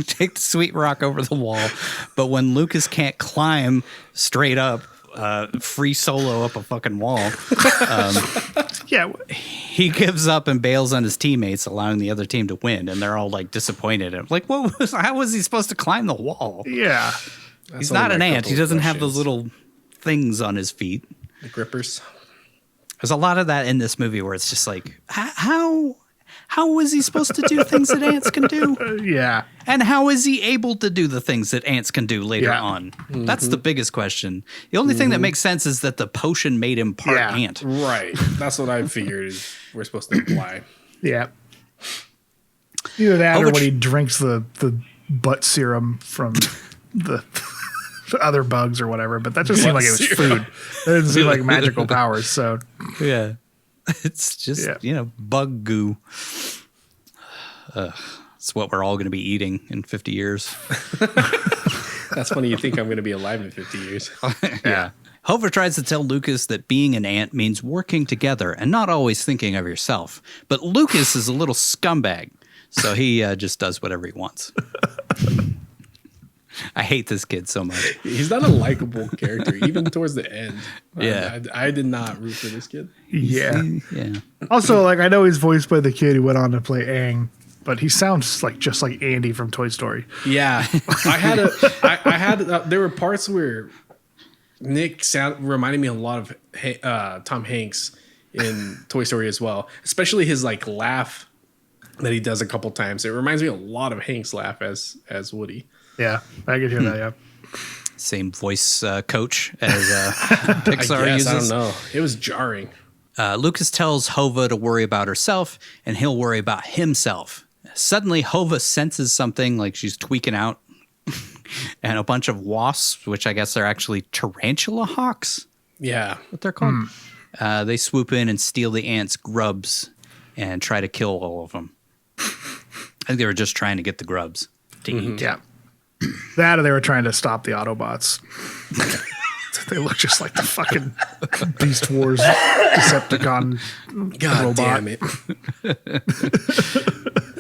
Take the sweet rock over the wall, but when Lucas can't climb straight up, free solo up a fucking wall, he gives up and bails on his teammates, allowing the other team to win, and they're all like disappointed. I'm like, how was he supposed to climb the wall? Yeah, he's not an ant. He doesn't have those little things on his feet, the grippers. There's a lot of that in this movie where it's just like, how was he supposed to do things that ants can do? Yeah. And how is he able to do the things that ants can do later on? Mm-hmm. That's the biggest question. The only thing that makes sense is that the potion made him part ant. Right. That's what I figured is we're supposed to imply. Yeah. Either that or when he drinks the butt serum from the other bugs or whatever. But that just seemed like it was food. That didn't seem like magical powers. So yeah. It's just, bug goo. It's what we're all going to be eating in 50 years. That's funny. You think I'm going to be alive in 50 years. Yeah. Hova tries to tell Lucas that being an ant means working together and not always thinking of yourself. But Lucas is a little scumbag, so he just does whatever he wants. I hate this kid so much. He's not a likable character, even towards the end. Yeah. I did not root for this kid. Yeah. Yeah. Also, I know he's voiced by the kid who went on to play Aang, but he sounds just like Andy from Toy Story. Yeah. There were parts where Nick reminded me a lot of Tom Hanks in Toy Story as well, especially his laugh that he does a couple times. It reminds me a lot of Hank's laugh as Woody. Yeah, I could hear that, yeah. Same voice coach as Pixar uses. I don't know. It was jarring. Lucas tells Hova to worry about herself, and he'll worry about himself. Suddenly, Hova senses something, like she's tweaking out, and a bunch of wasps, which I guess are actually tarantula hawks. Yeah. What they're called. They swoop in and steal the ants' grubs and try to kill all of them. I think they were just trying to get the grubs to eat. Yeah. That or they were trying to stop the Autobots. They look just like the fucking Beast Wars Decepticon God robot. Damn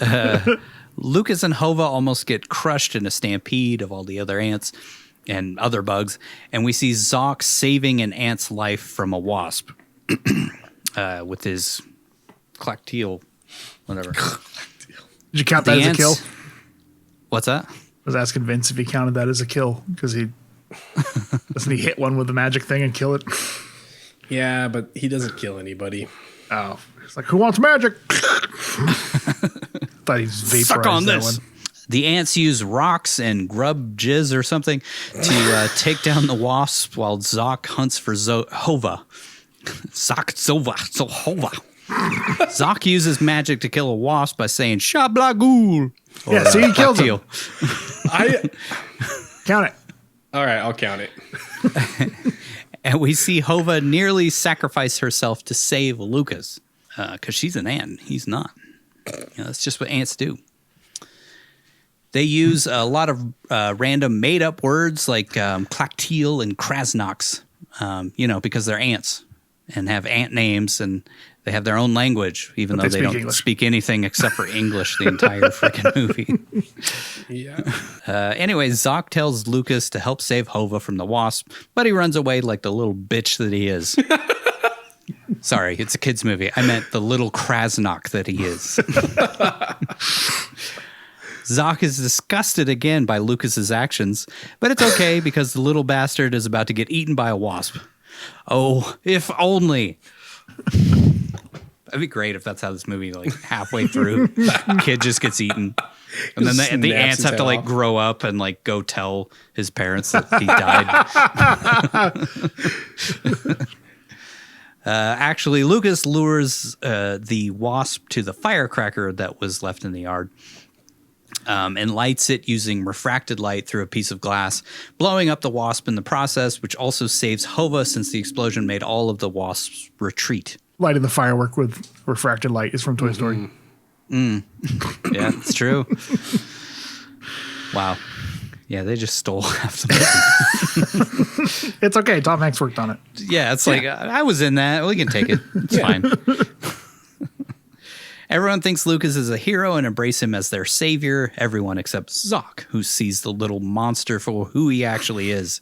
it. Lucas and Hova almost get crushed in a stampede of all the other ants and other bugs, and we see Zoc saving an ant's life from a wasp with his clacktiel, whatever. Did you count that as a kill? What's that? I was asking Vince if he counted that as a kill because doesn't he hit one with the magic thing and kill it? Yeah, but he doesn't kill anybody. Oh, he's like, who wants magic? Thought he's vaporized Suck on that this. one. The ants use rocks and grub jizz or something to take down the wasp while Zoc hunts for Hova. Hova. Zoc uses magic to kill a wasp by saying "Shablagul." Yeah, see, he killed him. Count it. All right, I'll count it. And we see Hova nearly sacrifice herself to save Lucas because she's an ant. He's not. That's just what ants do. They use a lot of random made-up words like clacktiel and krasnox, because they're ants and have ant names, and they have their own language, even though they don't speak anything except for English the entire freaking movie. Yeah. Anyway, Zoc tells Lucas to help save Hova from the wasp, but he runs away like the little bitch that he is. Sorry, it's a kid's movie. I meant the little krasnok that he is. Zoc is disgusted again by Lucas's actions, but it's okay because the little bastard is about to get eaten by a wasp. Oh, if only. That'd be great if that's how this movie, like halfway through, kid just gets eaten. And then the ants have to like grow up and like go tell his parents that he died. Actually, Lucas lures the wasp to the firecracker that was left in the yard and lights it using refracted light through a piece of glass, blowing up the wasp in the process, which also saves Hova since the explosion made all of the wasps retreat. Lighting the firework with refracted light is from Toy Story. Yeah, it's true. Wow. Yeah, they just stole half the movie. It's okay. Tom Hanks worked on it. Yeah, it's like, I was in that. We can take it. It's fine. Everyone thinks Lucas is a hero and embrace him as their savior. Everyone except Zoc, who sees the little monster for who he actually is.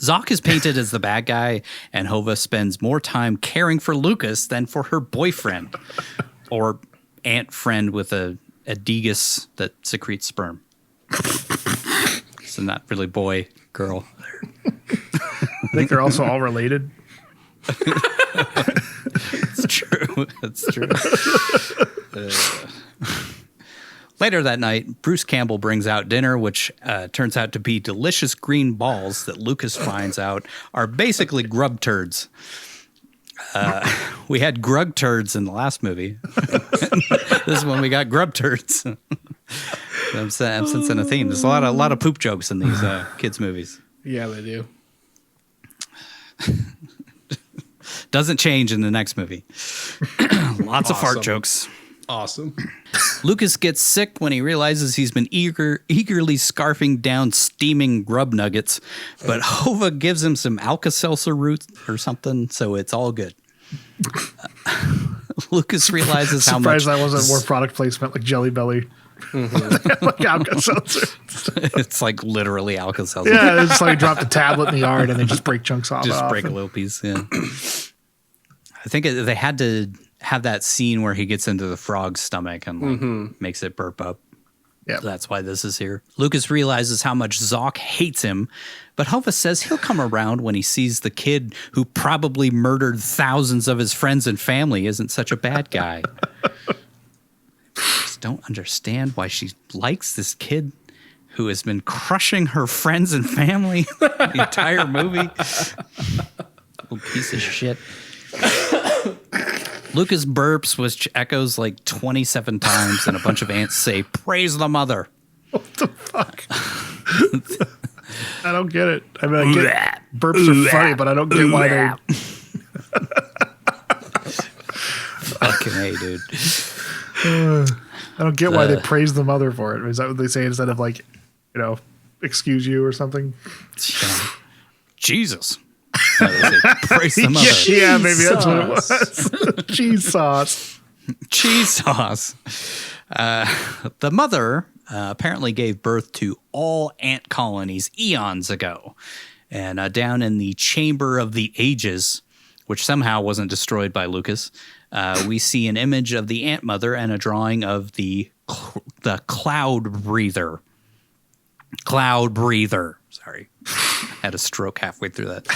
Zoc is painted as the bad guy, and Hova spends more time caring for Lucas than for her boyfriend. Or ant friend with a degus that secretes sperm. So not really boy, girl. I think they're also all related. It's true. That's true. Later that night, Bruce Campbell brings out dinner, which turns out to be delicious green balls that Lucas finds out are basically grub turds. We had grug turds in the last movie. This is when we got grub turds. I'm sensing a theme. There's a lot of poop jokes in these kids' movies. Yeah, they do. Doesn't change in the next movie. Lots of fart jokes. Awesome. Lucas gets sick when he realizes he's been eagerly scarfing down steaming grub nuggets, but Hova gives him some Alka-Seltzer root or something, so it's all good. Lucas realizes how much... Surprised that wasn't more product placement like Jelly Belly. Like Alka-Seltzer. It's like literally Alka-Seltzer. Yeah, it's like drop the tablet in the yard and they just break chunks off. Just break a little piece, yeah. I think they had to have that scene where he gets into the frog's stomach and like makes it burp up. Yeah, so that's why this is here. Lucas realizes how much Zoc hates him, but Hova says he'll come around when he sees the kid who probably murdered thousands of his friends and family isn't such a bad guy. I just don't understand why she likes this kid who has been crushing her friends and family the entire movie. Little piece of shit. Lucas burps, which echoes like 27 times, and a bunch of ants say, "Praise the mother." What the fuck? I don't get it. I mean, I get burps are funny, but I don't get why they... Fucking A, dude. I don't get why they praise the mother for it. Is that what they say instead of like, excuse you or something? Jesus. No, they say, praise the mother. Yeah, maybe that's what it was. Cheese sauce. Cheese sauce. The mother apparently gave birth to all ant colonies eons ago. And down in the Chamber of the Ages, which somehow wasn't destroyed by Lucas, we see an image of the ant mother and a drawing of the cloud breather. Cloud breather. Sorry. Had a stroke halfway through that.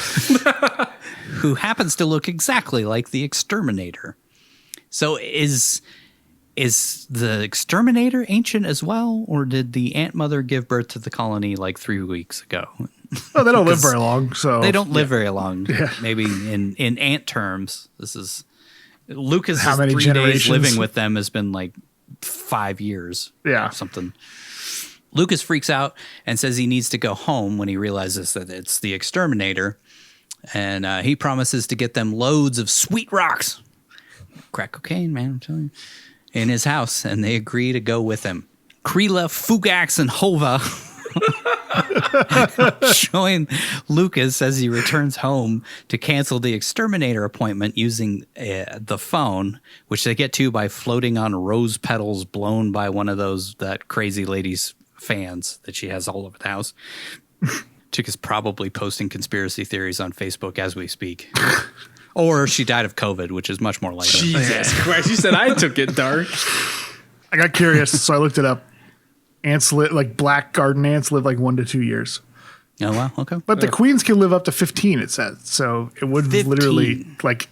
Who happens to look exactly like the exterminator. So is the exterminator ancient as well, or did the ant mother give birth to the colony like 3 weeks ago? Oh, they don't live very long, so they don't live very long. Yeah. Maybe in ant terms, this is Lucas. How many 3 days living with them has been like 5 years. Yeah, or something. Lucas freaks out and says he needs to go home when he realizes that it's the exterminator, and he promises to get them loads of sweet rocks, crack cocaine, man, I'm telling you, in his house, and they agree to go with him. Krila, Fugax, and Hova join Lucas as he returns home to cancel the exterminator appointment using the phone, which they get to by floating on rose petals blown by one of that crazy lady's fans that she has all over the house. Chick is probably posting conspiracy theories on Facebook as we speak. Or she died of COVID, which is much more likely. Jesus Christ, you said I took it dark. I got curious, so I looked it up. ants like black garden ants live like 1 to 2 years. Oh, wow. Okay. But the queens can live up to 15, it says. So it would 15. literally, like,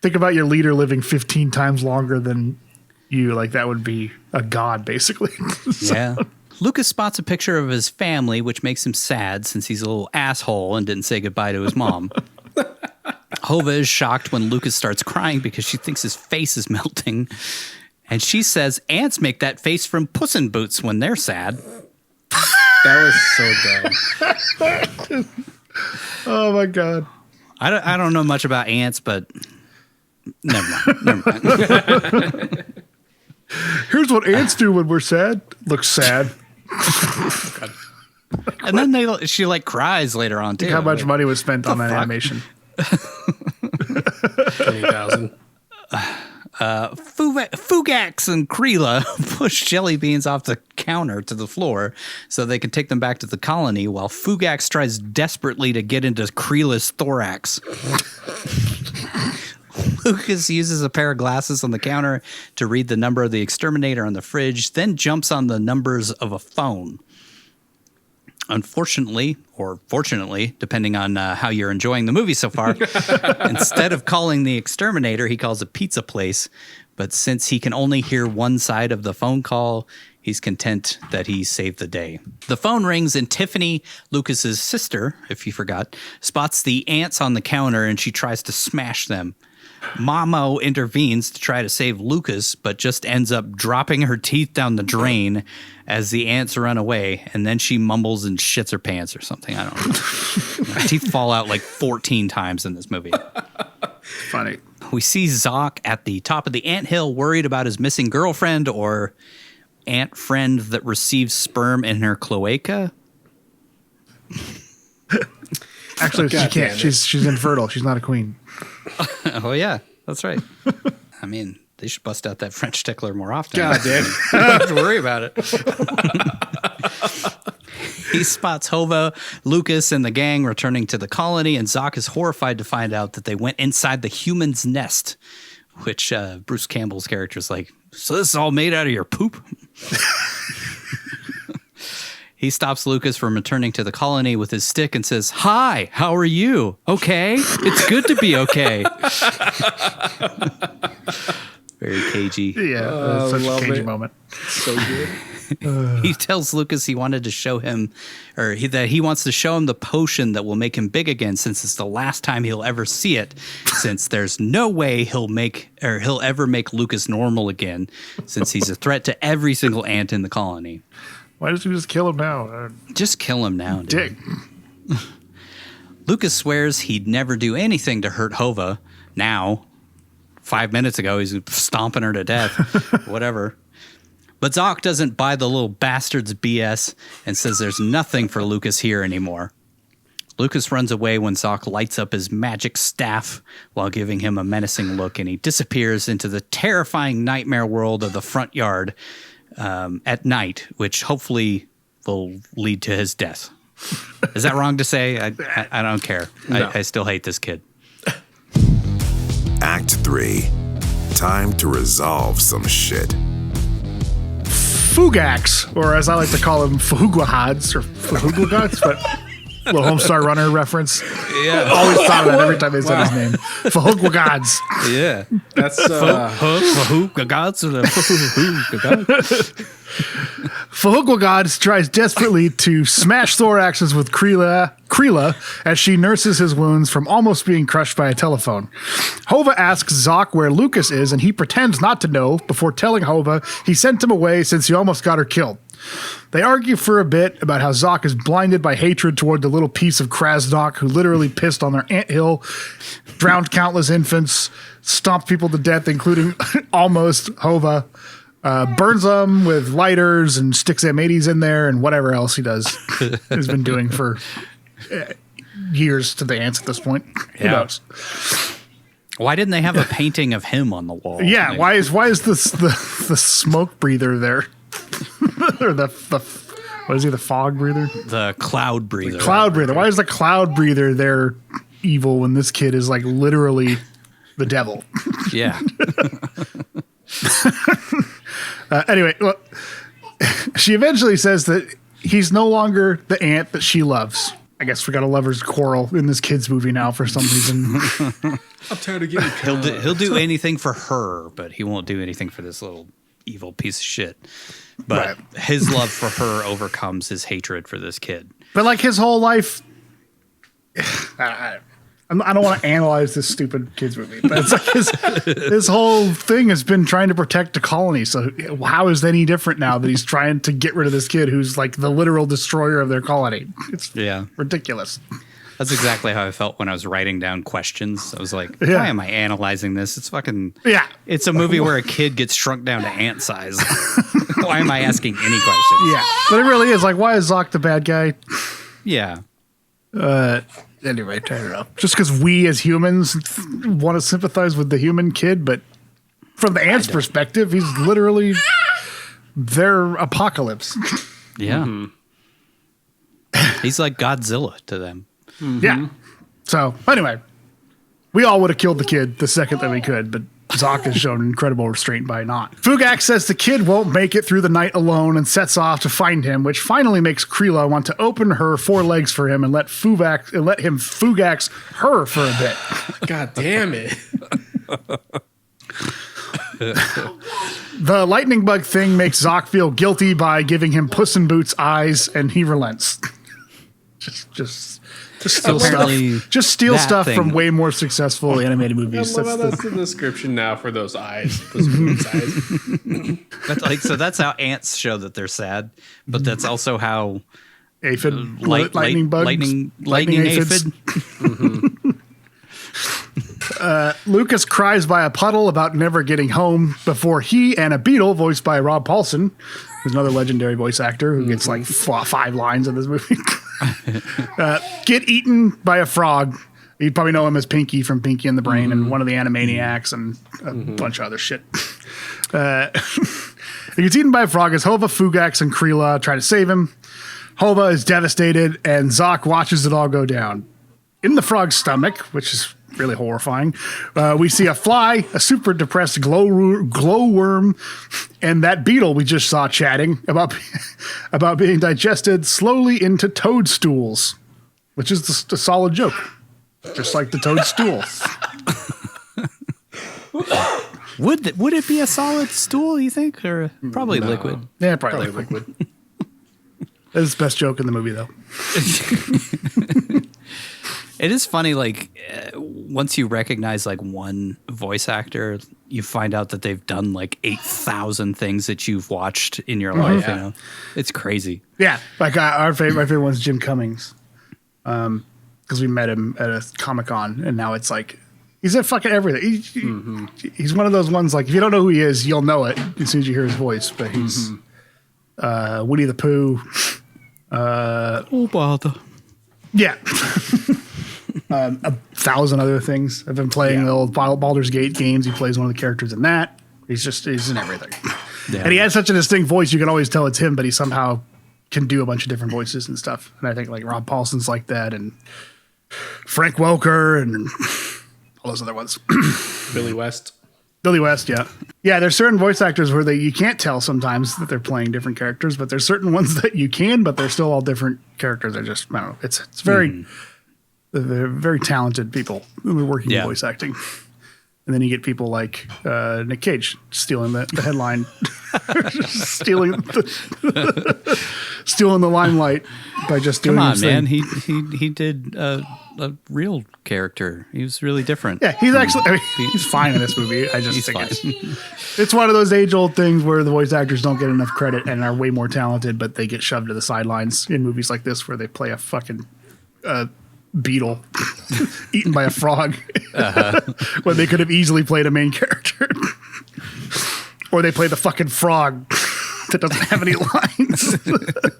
think about your leader living 15 times longer than you. Like, that would be a god, basically. Yeah. Lucas spots a picture of his family, which makes him sad since he's a little asshole and didn't say goodbye to his mom. Hova is shocked when Lucas starts crying because she thinks his face is melting. And she says ants make that face from Puss in Boots when they're sad. That was so dumb. Oh, my God. I don't know much about ants, but never mind. Here's what ants do when we're sad. Looks sad. And then she like cries later on, too. Think how much money was spent on that animation. 20,000. Fugax and Krila push jelly beans off the counter to the floor so they can take them back to the colony while Fugax tries desperately to get into Krila's thorax. Lucas uses a pair of glasses on the counter to read the number of the exterminator on the fridge, then jumps on the numbers of a phone. Unfortunately, or fortunately, depending on how you're enjoying the movie so far, instead of calling the exterminator, he calls a pizza place. But since he can only hear one side of the phone call, he's content that he saved the day. The phone rings and Tiffany, Lucas's sister, if you forgot, spots the ants on the counter and she tries to smash them. Mamo intervenes to try to save Lucas, but just ends up dropping her teeth down the drain as the ants run away, and then she mumbles and shits her pants or something. I don't know. Her teeth fall out like 14 times in this movie. Funny. We see Zoc at the top of the anthill worried about his missing girlfriend or ant friend that receives sperm in her cloaca. Actually, she can't. She's infertile. She's not a queen. Oh, yeah, that's right. I mean, they should bust out that French tickler more often. God damn. You don't have to worry about it. He spots Hova, Lucas, and the gang returning to the colony, and Zoc is horrified to find out that they went inside the human's nest, which Bruce Campbell's character is like, so this is all made out of your poop? He stops Lucas from returning to the colony with his stick and says, "Hi, how are you? Okay? It's good to be okay." Very cagey. Yeah, such a cagey moment. So good. He tells Lucas he wanted to show him, that he wants to show him the potion that will make him big again, since it's the last time he'll ever see it. Since there's no way he'll ever make Lucas normal again, since he's a threat to every single ant in the colony. Why doesn't he just kill him now? Just kill him now, dude. Dick. Lucas swears he'd never do anything to hurt Hova. Now, 5 minutes ago, he's stomping her to death. Whatever. But Zoc doesn't buy the little bastard's BS and says there's nothing for Lucas here anymore. Lucas runs away when Zoc lights up his magic staff while giving him a menacing look, and he disappears into the terrifying nightmare world of the front yard at night, which hopefully will lead to his death. Is that wrong to say? I don't care. No. I still hate this kid. Act 3. Time to resolve some shit. Fugax, or as I like to call him, Fahuguahads, or Fahuguahads, but a little Homestar Runner reference. Yeah. Always thought of that every time they said his name. Fahuguahads. Yeah. That's Fahuguahads tries desperately to smash thoraxes with Krila as she nurses his wounds from almost being crushed by a telephone. Hova asks Zoc where Lucas is, and he pretends not to know before telling Hova he sent him away since he almost got her killed. They argue for a bit about how Zoc is blinded by hatred toward the little piece of Krasnok who literally pissed on their anthill, drowned countless infants, stomped people to death, including almost Hova, burns them with lighters and sticks M80s in there and whatever else he does. He's been doing for years to the ants at this point. Who knows? Why didn't they have a painting of him on the wall? Yeah, why is this the smoke breather there? Or the what is he, the fog breather? The cloud breather. The cloud breather. Why is the cloud breather there evil when this kid is like literally the devil? Yeah. Anyway, well, She eventually says that he's no longer the ant that she loves. I guess we got a lovers quarrel in this kid's movie now for some reason. I'm tired of getting He'll do anything for her, but he won't do anything for this little evil piece of shit. But his love for her overcomes his hatred for this kid. But like his whole life, I don't want to analyze this stupid kids movie, but it's like his whole thing has been trying to protect the colony. So how is that any different now that he's trying to get rid of this kid who's like the literal destroyer of their colony? It's ridiculous. That's exactly how I felt when I was writing down questions. I was like, why am I analyzing this? It's fucking... Yeah. It's a movie where a kid gets shrunk down to ant size. Why am I asking any questions? Yeah. But it really is. Like, why is Zoc the bad guy? Yeah. Anyway, turn it up. Just because we as humans want to sympathize with the human kid, but from the ant's perspective, he's literally their apocalypse. Yeah. He's like Godzilla to them. Yeah. So, anyway, we all would have killed the kid the second that we could, but Zoc has shown incredible restraint by not. Fugak says the kid won't make it through the night alone and sets off to find him, which finally makes Krila want to open her forelegs for him and let him Fugax her for a bit. God damn it. The lightning bug thing makes Zoc feel guilty by giving him Puss in Boots eyes, and he relents. Just steal stuff from way more successful animated movies. That's the description now for those eyes. Those eyes. That's how ants show that they're sad, but that's also how aphid, lightning aphids. Lucas cries by a puddle about never getting home before he and a beetle, voiced by Rob Paulson, who's another legendary voice actor who gets like 5 lines in this movie, get eaten by a frog. You probably know him as Pinky from Pinky and the Brain and one of the Animaniacs and a bunch of other shit. He gets eaten by a frog as Hova, Fugax, and Krila try to save him. Hova is devastated, and Zoc watches it all go down. In the frog's stomach, which is really horrifying, we see a fly, a super depressed glowworm, and that beetle we just saw chatting about being digested slowly into toadstools, which is a solid joke, just like the toadstool. Would it be a solid stool, you think, or probably liquid? Yeah, probably liquid. That's the best joke in the movie, though. It is funny, like, once you recognize, like, one voice actor, you find out that they've done, like, 8,000 things that you've watched in your life, you know? It's crazy. Yeah, like, my favorite one's Jim Cummings, because we met him at a Comic-Con, and now it's like, he's in fucking everything. He's one of those ones, like, if you don't know who he is, you'll know it as soon as you hear his voice, but he's Winnie the Pooh. Bother. Yeah. 1,000 other things. I've been playing the old Baldur's Gate games. He plays one of the characters in that. He's in everything. Yeah. And he has such a distinct voice, you can always tell it's him, but he somehow can do a bunch of different voices and stuff. And I think like Rob Paulson's like that, and Frank Welker, and all those other ones. Billy West, yeah. Yeah, there's certain voice actors where you can't tell sometimes that they're playing different characters, but there's certain ones that you can, but they're still all different characters. I don't know. It's very... They're very talented people who are working in voice acting. And then you get people like Nick Cage stealing the headline, stealing the limelight by just doing his thing. Man. He did a real character. He was really different. Yeah, he's actually he's fine in this movie. I just think it's one of those age-old things where the voice actors don't get enough credit and are way more talented, but they get shoved to the sidelines in movies like this where they play a fucking beetle eaten by a frog when they could have easily played a main character. Or they play the fucking frog that doesn't have any lines.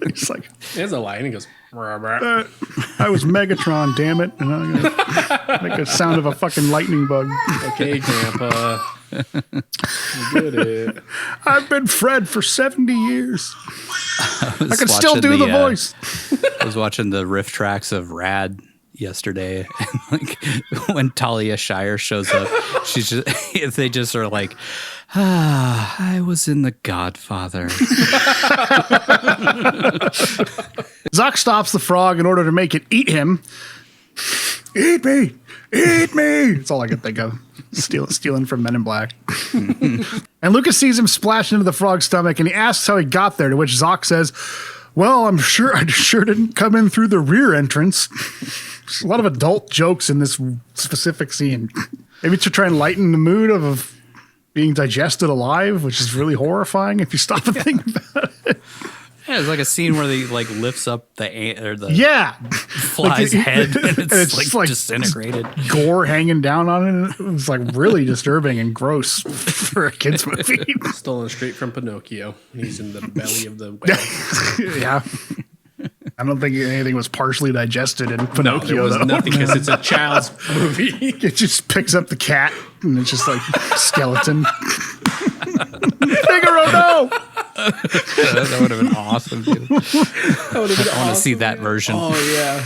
He's like, he has a line. He goes, I was Megatron, damn it. And I'm gonna make a sound of a fucking lightning bug. Okay, Grandpa. You get it. I've been Fred for 70 years. I can still do the voice. I was watching the riff tracks of Rad yesterday, and like when Talia Shire shows up, they just are like, I was in The Godfather. Zoc stops the frog in order to make it eat him. Eat me! Eat me! That's all I can think of. Stealing from Men in Black. And Lucas sees him splash into the frog's stomach, and he asks how he got there, to which Zoc says, well, I sure didn't come in through the rear entrance. There's a lot of adult jokes in this specific scene. Maybe to try and lighten the mood of being digested alive, which is really horrifying if you stop and think about it. Yeah, it's like a scene where they like lifts up the ant or the fly's like head, and it's just like disintegrated. Gore hanging down on it. It's like really disturbing and gross for a kid's movie. Stolen straight from Pinocchio. He's in the belly of the whale. Yeah. I don't think anything was partially digested in Pinocchio. There was nothing because it's a child's movie. It just picks up the cat and it's just like skeleton. Figaro, no! That would have been awesome, dude. I want to see that version. Oh, yeah.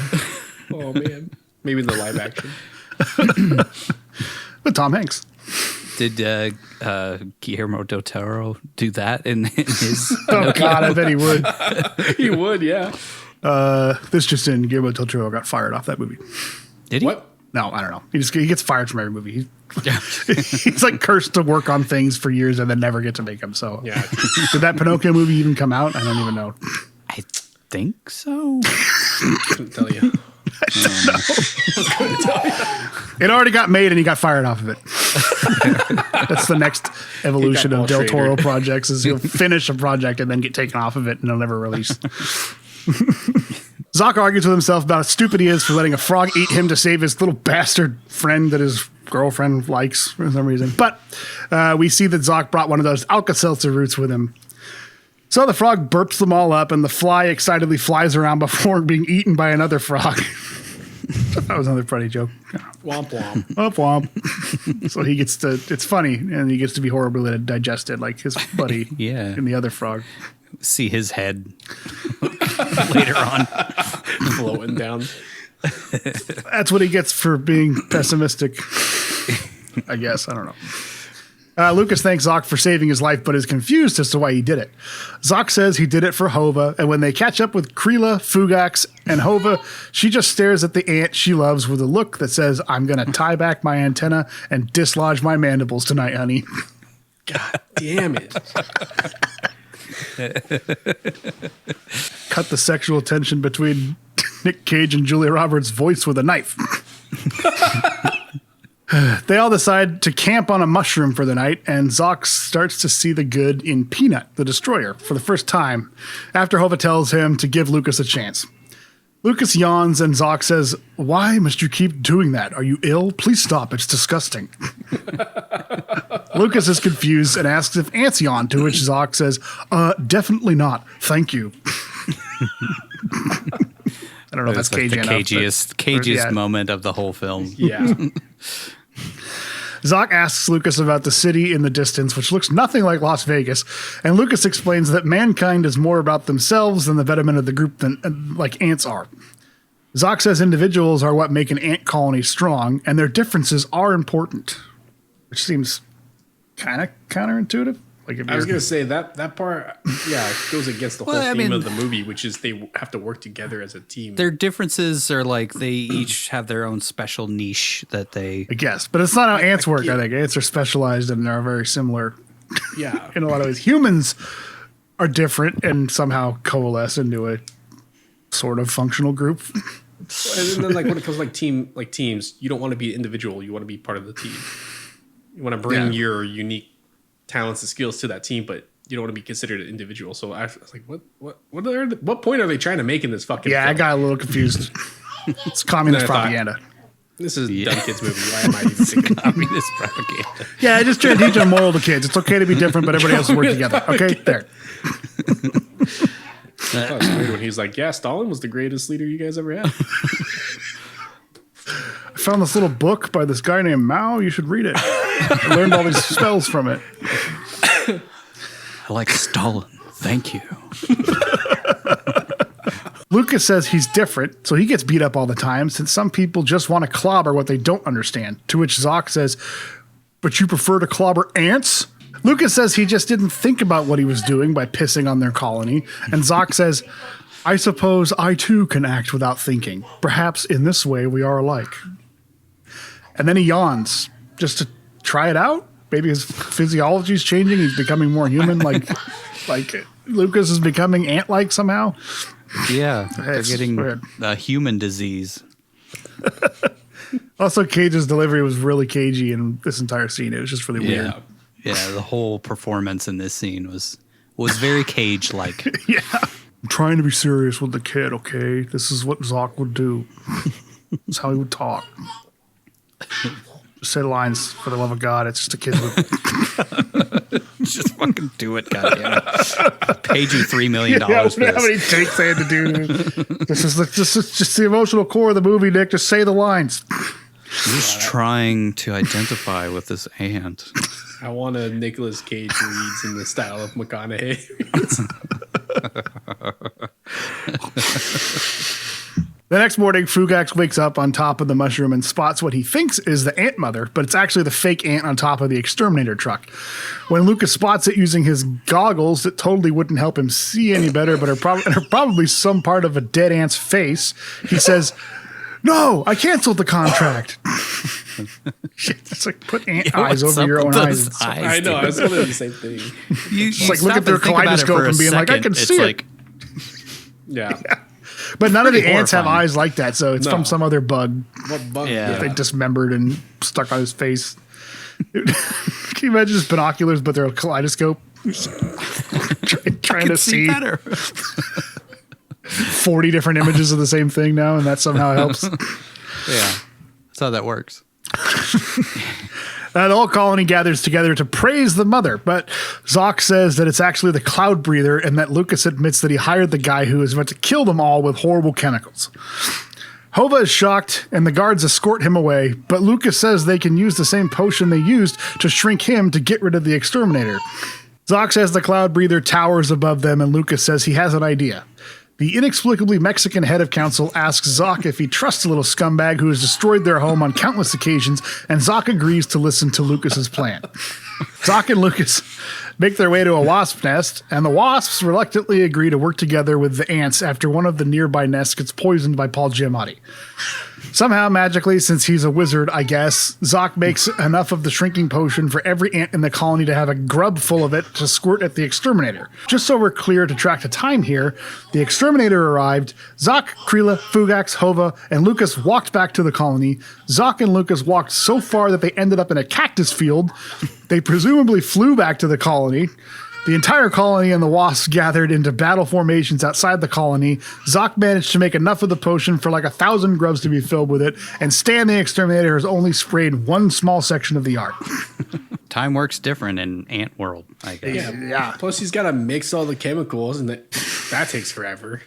Oh, man. Maybe the live action. With Tom Hanks. Did Guillermo del Toro do that in his... Oh, God, I bet he would. He would, yeah. This just in, Guillermo del Toro got fired off that movie. Did he? What? No, I don't know. He gets fired from every movie. He's like cursed to work on things for years and then never get to make them. So, Yeah. Did that Pinocchio movie even come out? I don't even know. I think so. Couldn't tell you. It already got made and he got fired off of it. That's the next evolution of Del Toro projects is he'll finish a project and then get taken off of it and he'll never release. Zoc argues with himself about how stupid he is for letting a frog eat him to save his little bastard friend that his girlfriend likes for some reason. But we see that Zoc brought one of those Alka-Seltzer roots with him. So the frog burps them all up and the fly excitedly flies around before being eaten by another frog. That was another funny joke. Womp womp. Womp womp. So he gets to, it's funny, and he gets to be horribly digested like his buddy in the other frog. See his head later on. Floating down. That's what he gets for being pessimistic, I guess. I don't know. Lucas thanks Zoc for saving his life, but is confused as to why he did it. Zoc says he did it for Hova, and when they catch up with Krila, Fugax, and Hova, she just stares at the ant she loves with a look that says, I'm going to tie back my antenna and dislodge my mandibles tonight, honey. God damn it. Cut the sexual tension between Nick Cage and Julia Roberts' voice with a knife. They all decide to camp on a mushroom for the night, and Zoc starts to see the good in Peanut, the Destroyer, for the first time, after Hova tells him to give Lucas a chance. Lucas yawns, and Zoc says, why must you keep doing that? Are you ill? Please stop. It's disgusting. Lucas is confused and asks if ants yawn, to which Zoc says, definitely not. Thank you. I don't know if that's like cagey the cagiest moment of the whole film. Yeah. Zoc asks Lucas about the city in the distance, which looks nothing like Las Vegas, and Lucas explains that mankind is more about themselves than the betterment of the group than like ants are. Zoc says individuals are what make an ant colony strong, and their differences are important, which seems kind of counterintuitive. Like if I was going to say that part, goes against the whole theme of the movie, which is they have to work together as a team. Their differences are like they each have their own special niche that they... I guess, but it's not how ants work, I think. Ants are specialized and they're very similar in a lot of ways. Humans are different and somehow coalesce into a sort of functional group. And then like when it comes to teams, you don't want to be individual. You want to be part of the team. You want to bring your unique talents and skills to that team, but you don't want to be considered an individual. So I was like, what point are they trying to make in this fucking film? I got a little confused. It's communist propaganda. This is a dumb kids movie. Why am I even thinking communist propaganda? Yeah, I just try to teach a moral to kids. It's okay to be different, but everybody else will work together. Okay, there. That was weird when he's like, yeah, Stalin was the greatest leader you guys ever had. I found this little book by this guy named Mao. You should read it. I learned all these spells from it. I like Stalin. Thank you. Lucas says he's different, so he gets beat up all the time since some people just want to clobber what they don't understand. To which Zoc says, but you prefer to clobber ants? Lucas says he just didn't think about what he was doing by pissing on their colony. And Zoc says, I suppose I too can act without thinking. Perhaps in this way we are alike. And then he yawns just to try it out. Maybe his physiology is changing. He's becoming more human, like Lucas is becoming ant-like somehow. Yeah, they're It's getting weird. a human disease. Also, Cage's delivery was really cagey in this entire scene. It was just really weird. Yeah, the whole performance in this scene was very Cage-like. Yeah. I'm trying to be serious with the kid, okay? This is what Zoc would do. That's how he would talk. Just say the lines, for the love of God. It's just a kid. Just fucking do it, goddammit. Paid you $3 million for How this. many takes they had to do? This is just the emotional core of the movie, Nick. Just say the lines. Just trying to identify with this ant. I want a Nicolas Cage reads in the style of McConaughey. The next morning, Fugax wakes up on top of the mushroom and spots what he thinks is the ant mother, but it's actually the fake ant on top of the exterminator truck. When Lucas spots it using his goggles that totally wouldn't help him see any better, but are probably some part of a dead ant's face, he says, "No, I canceled the contract." Shit, it's like put ant eyes what's over up your with own those eyes. I know, I was wondering the same thing. You like looking through a kaleidoscope and being like, I can see it. Yeah. But none of the pretty ants have horrifying. eyes like that, so it's No. from some other bug. What bug? Yeah. They dismembered and stuck on his face. Can you imagine his binoculars, but they're a kaleidoscope? trying to see better. 40 different images of the same thing now, and that somehow helps. Yeah, that's how that works. The whole colony gathers together to praise the mother, but Zoc says that it's actually the cloud breather, and that Lucas admits that he hired the guy who is about to kill them all with horrible chemicals. Hova is shocked, and the guards escort him away, but Lucas says they can use the same potion they used to shrink him to get rid of the exterminator. Zoc says the cloud breather towers above them, and Lucas says he has an idea. The inexplicably Mexican head of council asks Zoc if he trusts a little scumbag who has destroyed their home on countless occasions, and Zoc agrees to listen to Lucas's plan. Zoc and Lucas make their way to a wasp nest, and the wasps reluctantly agree to work together with the ants after one of the nearby nests gets poisoned by Paul Giamatti. Somehow, magically, since he's a wizard, I guess, Zoc makes enough of the shrinking potion for every ant in the colony to have a grub full of it to squirt at the exterminator. Just so we're clear to track the time here, the exterminator arrived, Zoc, Krila, Fugax, Hova, and Lucas walked back to the colony. Zoc and Lucas walked so far that they ended up in a cactus field. They presumably flew back to the colony. The entire colony and the wasps gathered into battle formations outside the colony. Zoc managed to make enough of the potion for like 1,000 grubs to be filled with it, and Stan the Exterminator has only sprayed one small section of the yard. Time works different in ant world, I guess. Yeah. Plus, he's got to mix all the chemicals, and that takes forever.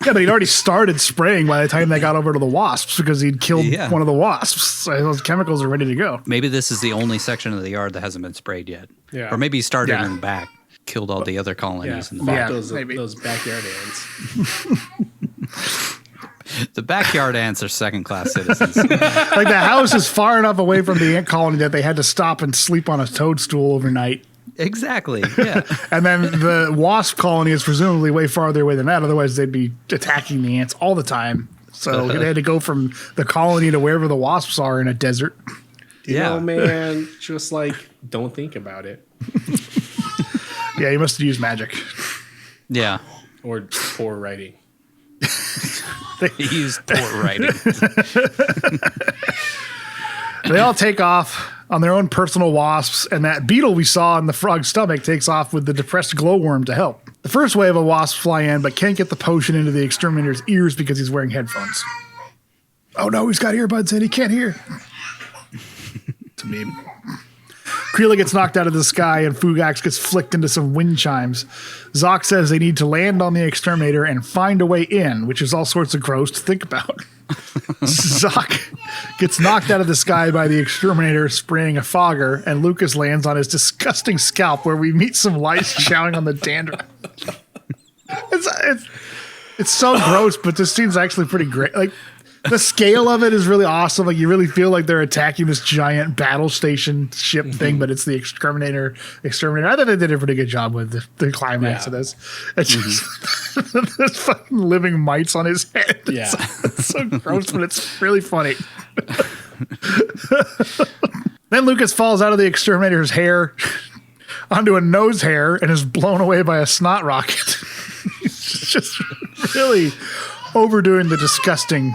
Yeah, but he'd already started spraying by the time they got over to the wasps because he'd killed Yeah. one of the wasps. So those chemicals are ready to go. Maybe this is the only section of the yard that hasn't been sprayed yet. Yeah. Or maybe he started Yeah. in the back, killed all the other Yeah, colonies in the fuck back. maybe. those backyard ants. The backyard ants are second-class citizens. Like the house is far enough away from the ant colony that they had to stop and sleep on a toadstool overnight. Exactly, yeah. And then the wasp colony is presumably way farther away than that. Otherwise, they'd be attacking the ants all the time. So they had to go from the colony to wherever the wasps are in a desert. Yeah. Oh, man. Just like, don't think about it. Yeah, he must have used magic. Yeah. Or poor writing. He used poor writing. They all take off on their own personal wasps, and that beetle we saw in the frog's stomach takes off with the depressed glowworm to help. The first wave of wasps fly in, but can't get the potion into the exterminator's ears because he's wearing headphones. Oh no, he's got earbuds in, he can't hear. It's a meme. Krila gets knocked out of the sky, and Fugax gets flicked into some wind chimes. Zoc says they need to land on the exterminator and find a way in, which is all sorts of gross to think about. Zoc gets knocked out of the sky by the exterminator spraying a fogger, and Lucas lands on his disgusting scalp where we meet some lice chowing on the dandruff. It's so gross, but this scene's actually pretty great. Like, the scale of it is really awesome. Like, you really feel like they're attacking this giant battle station ship thing, but it's the exterminator. I thought they did a pretty good job with the climax of this. It's just there's fucking living mites on his head. Yeah. It's so gross, but it's really funny. Then Lucas falls out of the exterminator's hair onto a nose hair and is blown away by a snot rocket. He's just really overdoing the disgusting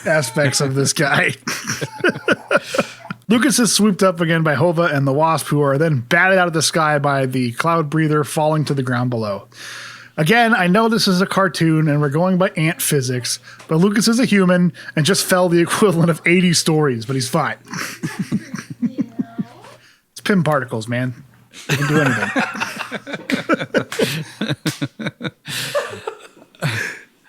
aspects of this guy. Lucas is swooped up again by Hova and the Wasp, who are then batted out of the sky by the cloud breather, falling to the ground below. Again, I know this is a cartoon and we're going by ant physics, but Lucas is a human and just fell the equivalent of 80 stories, but he's fine. It's Pym particles, man. They can do anything.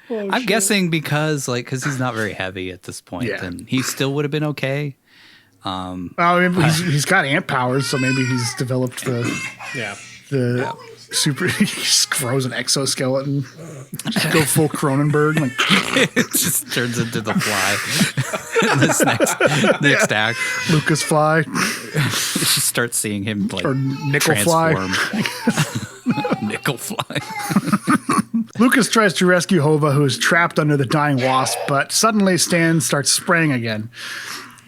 I'm guessing because he's not very heavy at this point, and he still would have been okay. I mean, he's got ant powers, so maybe he's developed the super. He just grows an exoskeleton. Just go full Cronenberg. Like, It just turns into the Fly. In this next act, Lucas Fly just start seeing him or Nickel Fly. Nickel Fly. Lucas tries to rescue Hova, who is trapped under the dying wasp, but suddenly Stan starts spraying again.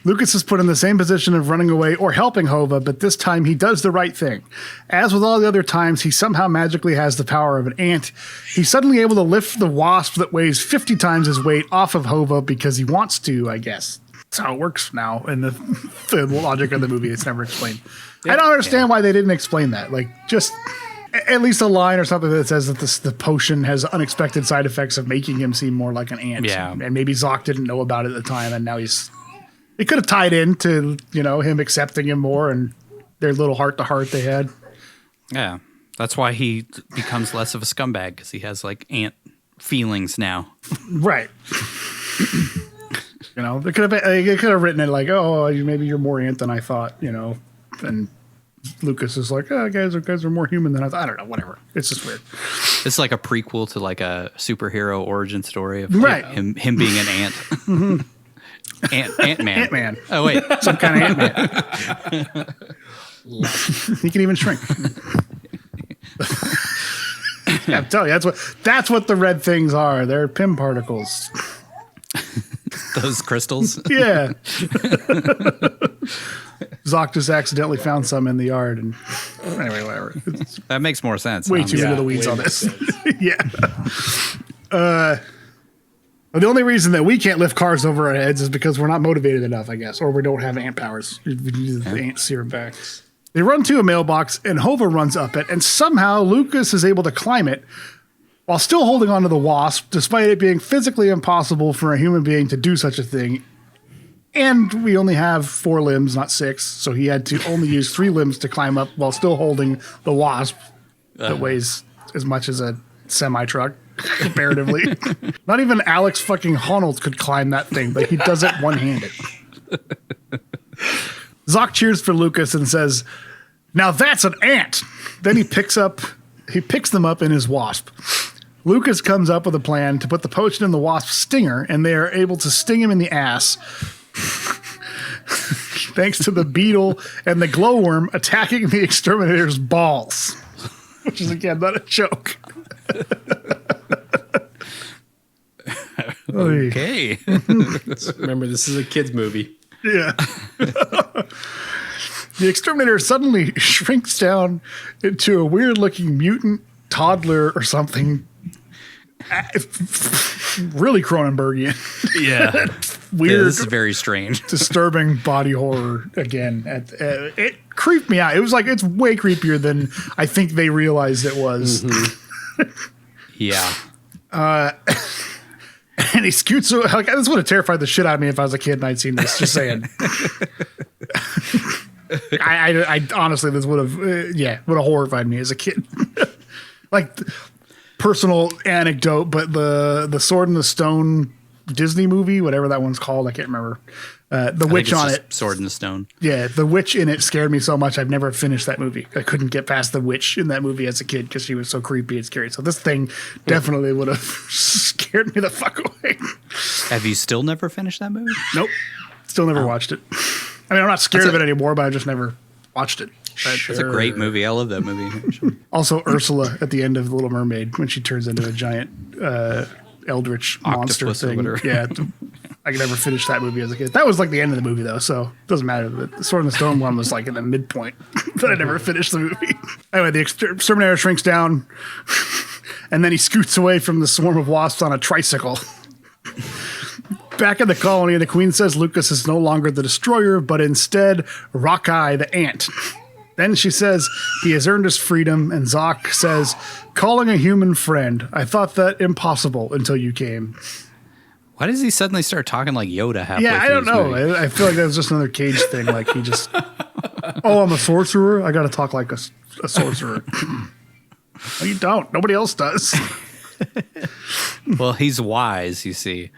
Lucas is put in the same position of running away or helping Hova, but this time he does the right thing. As with all the other times, he somehow magically has the power of an ant. He's suddenly able to lift the wasp that weighs 50 times his weight off of Hova because he wants to, I guess. That's how it works now in the logic of the movie. It's never explained. I don't understand why they didn't explain that. Like, just at least a line or something that says that the potion has unexpected side effects of making him seem more like an ant. Yeah. And maybe Zoc didn't know about it at the time, and now it could have tied into, him accepting him more and their little heart-to-heart they had. Yeah. That's why he becomes less of a scumbag, because he has, ant feelings now. Right. They could have written it like, oh, maybe you're more ant than I thought, and Lucas is like, oh, guys are more human than I thought. I don't know, whatever. It's just weird. It's like a prequel to a superhero origin story of him being an ant. Mm-hmm. Ant-Man. Ant-Man. Oh, wait. Some kind of Ant-Man. He can even shrink. Yeah, I'm telling you, that's what the red things are. They're Pym particles. Those crystals? Yeah. Zoc just accidentally found some in the yard, and anyway, whatever. That makes more sense. Way too into the weeds on this. Yeah. The only reason that we can't lift cars over our heads is because we're not motivated enough, I guess, or we don't have ant powers. We need the ant serum back. They run to a mailbox, and Hova runs up it, and somehow Lucas is able to climb it while still holding onto the wasp, despite it being physically impossible for a human being to do such a thing. And we only have 4 limbs, not 6, so he had to only use 3 limbs to climb up while still holding the wasp that weighs as much as a semi-truck, comparatively. Not even Alex fucking Honnold could climb that thing, but he does it one-handed. Zoc cheers for Lucas and says, "Now that's an ant!" Then he picks them up in his wasp. Lucas comes up with a plan to put the potion in the wasp's stinger, and they are able to sting him in the ass. Thanks to the beetle and the glowworm attacking the exterminator's balls. Which is, again, not a joke. Okay. Remember, this is a kid's movie. Yeah. The exterminator suddenly shrinks down into a weird-looking mutant toddler or something. Really Cronenbergian. Yeah. Weird. Yeah, this is very strange. Disturbing body horror again. It creeped me out. It was like, it's way creepier than I think they realized it was. Mm-hmm. Yeah. And he scoots away. Like, this would have terrified the shit out of me if I was a kid and I'd seen this. Just saying. I honestly, this would have, would have horrified me as a kid. Like, personal anecdote, but the Sword in the Stone Disney movie, whatever that one's called. I can't remember. The witch on it. Sword in the Stone. Yeah, the witch in it scared me so much. I've never finished that movie. I couldn't get past the witch in that movie as a kid because she was so creepy and scary. So this thing definitely would have scared me the fuck away. Have you still never finished that movie? Nope. Still never watched it. I mean, I'm not scared of it anymore, but I just never watched it. It's a great movie. I love that movie. Also, Ursula at the end of The Little Mermaid when she turns into a giant eldritch monster Octopus or thing. whatever. Yeah, I could never finish that movie as a kid. That was like the end of the movie, though, so it doesn't matter. The Sword in the Stone one was like in the midpoint, but I never finished the movie. Anyway, the exterminator shrinks down, and then he scoots away from the swarm of wasps on a tricycle. Back in the colony, the Queen says Lucas is no longer the destroyer, but instead Rockeye the ant. Then she says he has earned his freedom, and Zoc says, calling a human friend. I thought that impossible until you came. Why does he suddenly start talking like Yoda halfway Yeah, I through don't this know. movie? I feel like that was just another Cage thing. Like he just, oh, I'm a sorcerer. I got to talk like a sorcerer. No, you don't. Nobody else does. Well, he's wise, you see.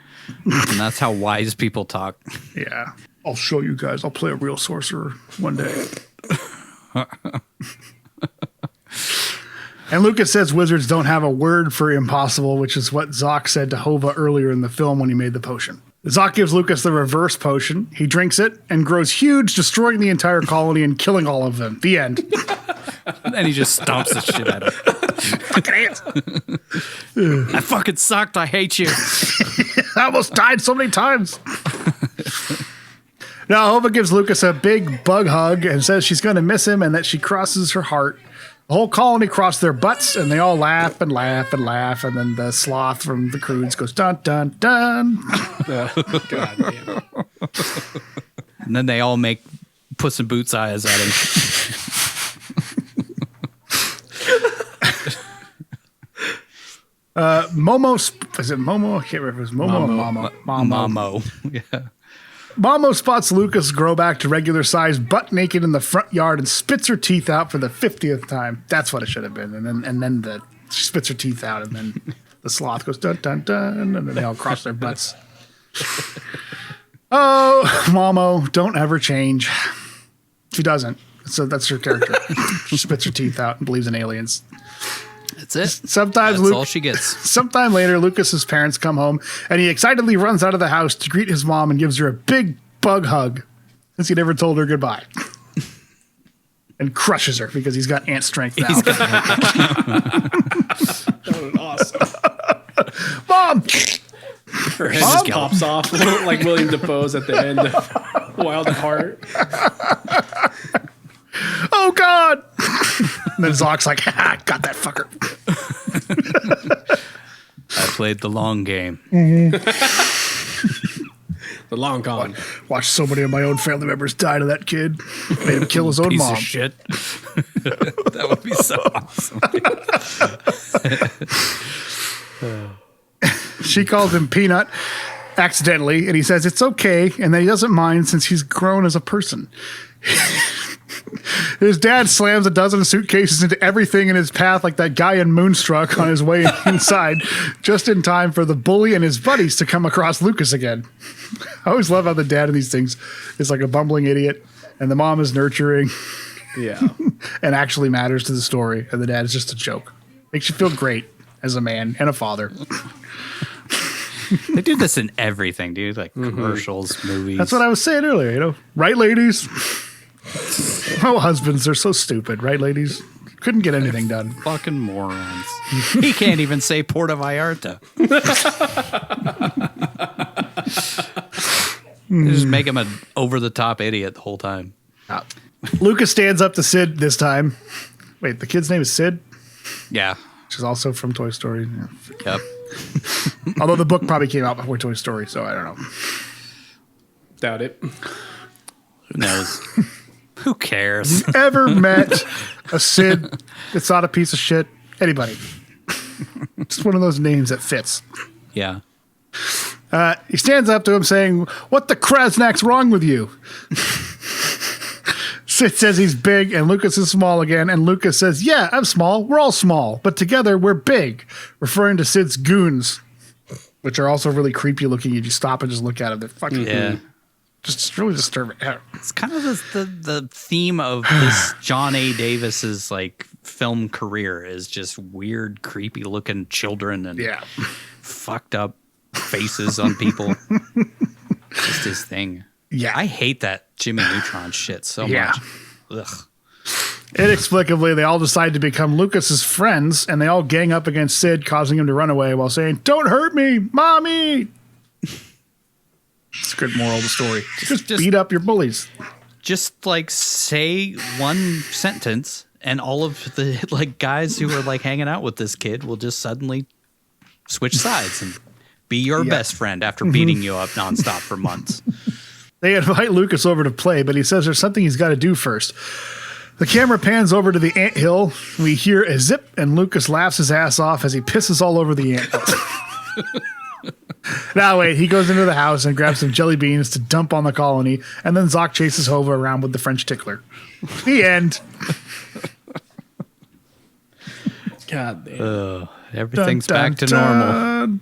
And that's how wise people talk. Yeah. I'll show you guys. I'll play a real sorcerer one day. And Lucas says wizards don't have a word for impossible, which is what Zoc said to Hova earlier in the film when he made the potion. Zoc gives Lucas the reverse potion. He drinks it and grows huge, destroying the entire colony and killing all of them. The end. And he just stomps the shit out of him. Fucking ants. I fucking sucked. I hate you. I almost died so many times. Now, Hova gives Lucas a big bug hug and says she's going to miss him and that she crosses her heart. The whole colony cross their butts and they all laugh and laugh and laugh. And then the sloth from the Croods goes dun dun dun. God damn. And then they all make Puss in Boots eyes at him. Momo, is it Momo? I can't remember if it was Momo or Mama. Momo. Yeah. Momo spots Lucas grow back to regular size, butt naked in the front yard, and spits her teeth out for the 50th time. That's what it should have been. And then she spits her teeth out, and then the sloth goes dun dun dun, and then they all cross their butts. Oh, Momo, don't ever change. She doesn't. So that's her character. She spits her teeth out and believes in aliens. That's it. Sometimes That's all she gets. Sometime later, Lucas's parents come home, and he excitedly runs out of the house to greet his mom and gives her a big bug hug, since he never told her goodbye, and crushes her because he's got ant strength now. That was awesome. Mom, Her head just pops off like William Dafoe's at the end of Wild at Heart. oh God! And then Zoc's like, ha, got that fucker. I played the long game. The long con. Watched so many of my own family members die to that kid. Made him kill his own Piece mom. of shit. That would be so awesome. She calls him Peanut accidentally, and he says it's okay, and that he doesn't mind since he's grown as a person. His dad slams a dozen suitcases into everything in his path like that guy in Moonstruck on his way inside, just in time for the bully and his buddies to come across Lucas again. I always love how the dad in these things is like a bumbling idiot, and the mom is nurturing Yeah. and actually matters to the story, and the dad is just a joke. Makes you feel great as a man and a father. They do this in everything, dude. Like commercials, movies. That's what I was saying earlier, you know? Right, ladies? Oh, husbands, they're so stupid, right, ladies? Couldn't get anything done. Fucking morons. He can't even say Porta Vallarta. They just make him an over-the-top idiot the whole time. Lucas stands up to Sid this time. Wait, the kid's name is Sid? Yeah. Which is also from Toy Story. Yeah. Yep. Although the book probably came out before Toy Story, so I don't know. Doubt it. Who knows? Who cares? Ever met a Sid that's not a piece of shit? Anybody. Just one of those names that fits. Yeah. He stands up to him saying, "What the Krasnak's wrong with you?" Sid says he's big and Lucas is small again, and Lucas says, "Yeah, I'm small. We're all small, but together we're big," referring to Sid's goons. which are also really creepy looking. You just stop and just look at them. They're fucking Yeah. just really disturbing. It's kind of the theme of this John A. Davis's like film career is just weird, creepy looking children and fucked up faces on people. Just his thing. Yeah. I hate that Jimmy Neutron shit so much. Ugh. Inexplicably, they all decide to become Lucas's friends, and they all gang up against Sid, causing him to run away while saying, "Don't hurt me, mommy." It's a good moral of the story. Just beat up your bullies. Just like say one sentence, and all of the like guys who are like hanging out with this kid will just suddenly switch sides and be your best friend after beating you up nonstop for months. They invite Lucas over to play, but he says there's something he's got to do first. The camera pans over to the anthill. We hear a zip, and Lucas laughs his ass off as he pisses all over the anthill. Now wait, he goes into the house and grabs some jelly beans to dump on the colony, and then Zoc chases Hova around with the French tickler. The end. God damn. Everything's back to normal.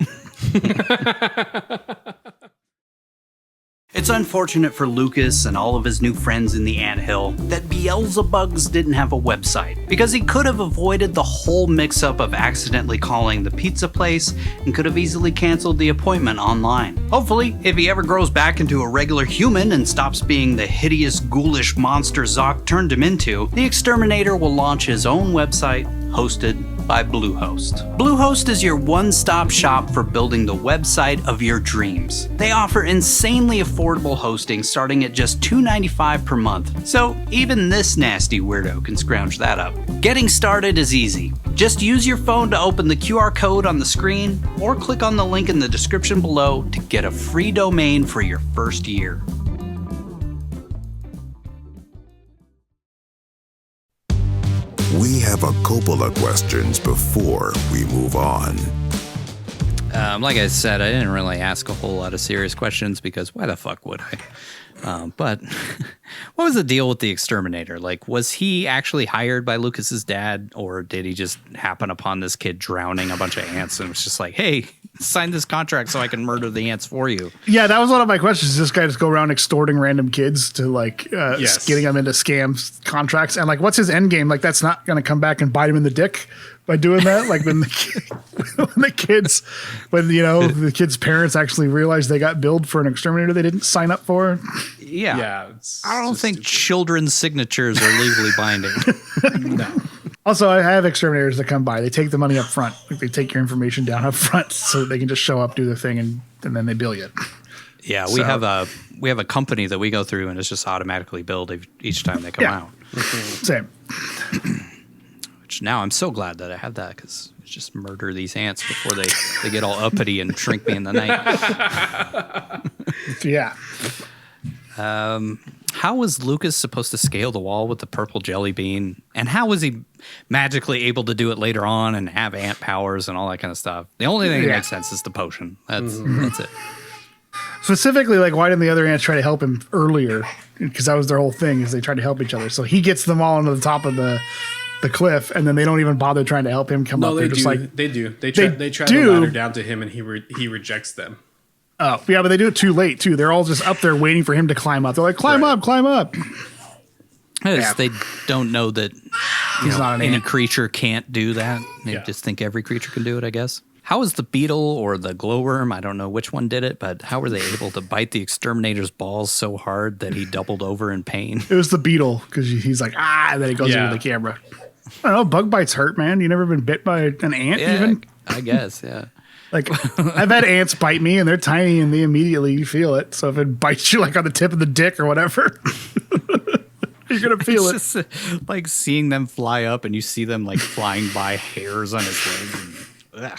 It's unfortunate for Lucas and all of his new friends in the anthill that Beelzebugs didn't have a website, because he could have avoided the whole mix-up of accidentally calling the pizza place and could have easily canceled the appointment online. Hopefully, if he ever grows back into a regular human and stops being the hideous, ghoulish monster Zoc turned him into, the exterminator will launch his own website, hosted by Bluehost. Bluehost is your one-stop shop for building the website of your dreams. They offer insanely affordable hosting starting at just $2.95 per month, so even this nasty weirdo can scrounge that up. Getting started is easy. Just use your phone to open the QR code on the screen, or click on the link in the description below to get a free domain for your first year. We have a couple of questions before we move on. Like I said, I didn't really ask a whole lot of serious questions because why the fuck would I? But what was the deal with the exterminator? Like, was he actually hired by Lucas's dad, or did he just happen upon this kid drowning a bunch of ants and was just like, hey, sign this contract so I can murder the ants for you? Yeah, that was one of my questions. Does this guy just go around extorting random kids to getting them into scams contracts? And like, what's his end game? Like, that's not going to come back and bite him in the dick by doing that. Like when the kids' parents actually realized they got billed for an exterminator they didn't sign up for. Yeah. I don't think children's signatures are legally binding. No. Also, I have exterminators that come by. They take the money up front. Like they take your information down up front so that they can just show up, do their thing, and then they bill you. Yeah, we have a company that we go through, and it's just automatically billed each time they come out. Same. Which now I'm so glad that I have that, because just murder these ants before they get all uppity and shrink me in the night. Yeah. How was Lucas supposed to scale the wall with the purple jelly bean? And how was he magically able to do it later on and have ant powers and all that kind of stuff? The only thing that makes sense is the potion. That's it. Specifically, like, why didn't the other ants try to help him earlier? Because that was their whole thing, is they tried to help each other. So he gets them all onto the top of the cliff, and then they don't even bother trying to help him come up. They do. They do. They try to ladder down to him, and he rejects them. Oh, yeah, but they do it too late, too. They're all just up there waiting for him to climb up. They're like, climb up. They don't know that He's not an any ant. creature can't do that. They just think every creature can do it, I guess. How was the beetle or the glowworm, I don't know which one did it, but how were they able to bite the exterminator's balls so hard that he doubled over in pain? It was the beetle, because he's like, and then he goes into the camera. I don't know, bug bites hurt, man. You never been bit by an ant, even? I guess, yeah. Like, I've had ants bite me, and they're tiny, and you feel it. So if it bites you, like, on the tip of the dick or whatever, you're going to feel it. It's just like seeing them fly up, and you see them, like, flying by hairs on his leg.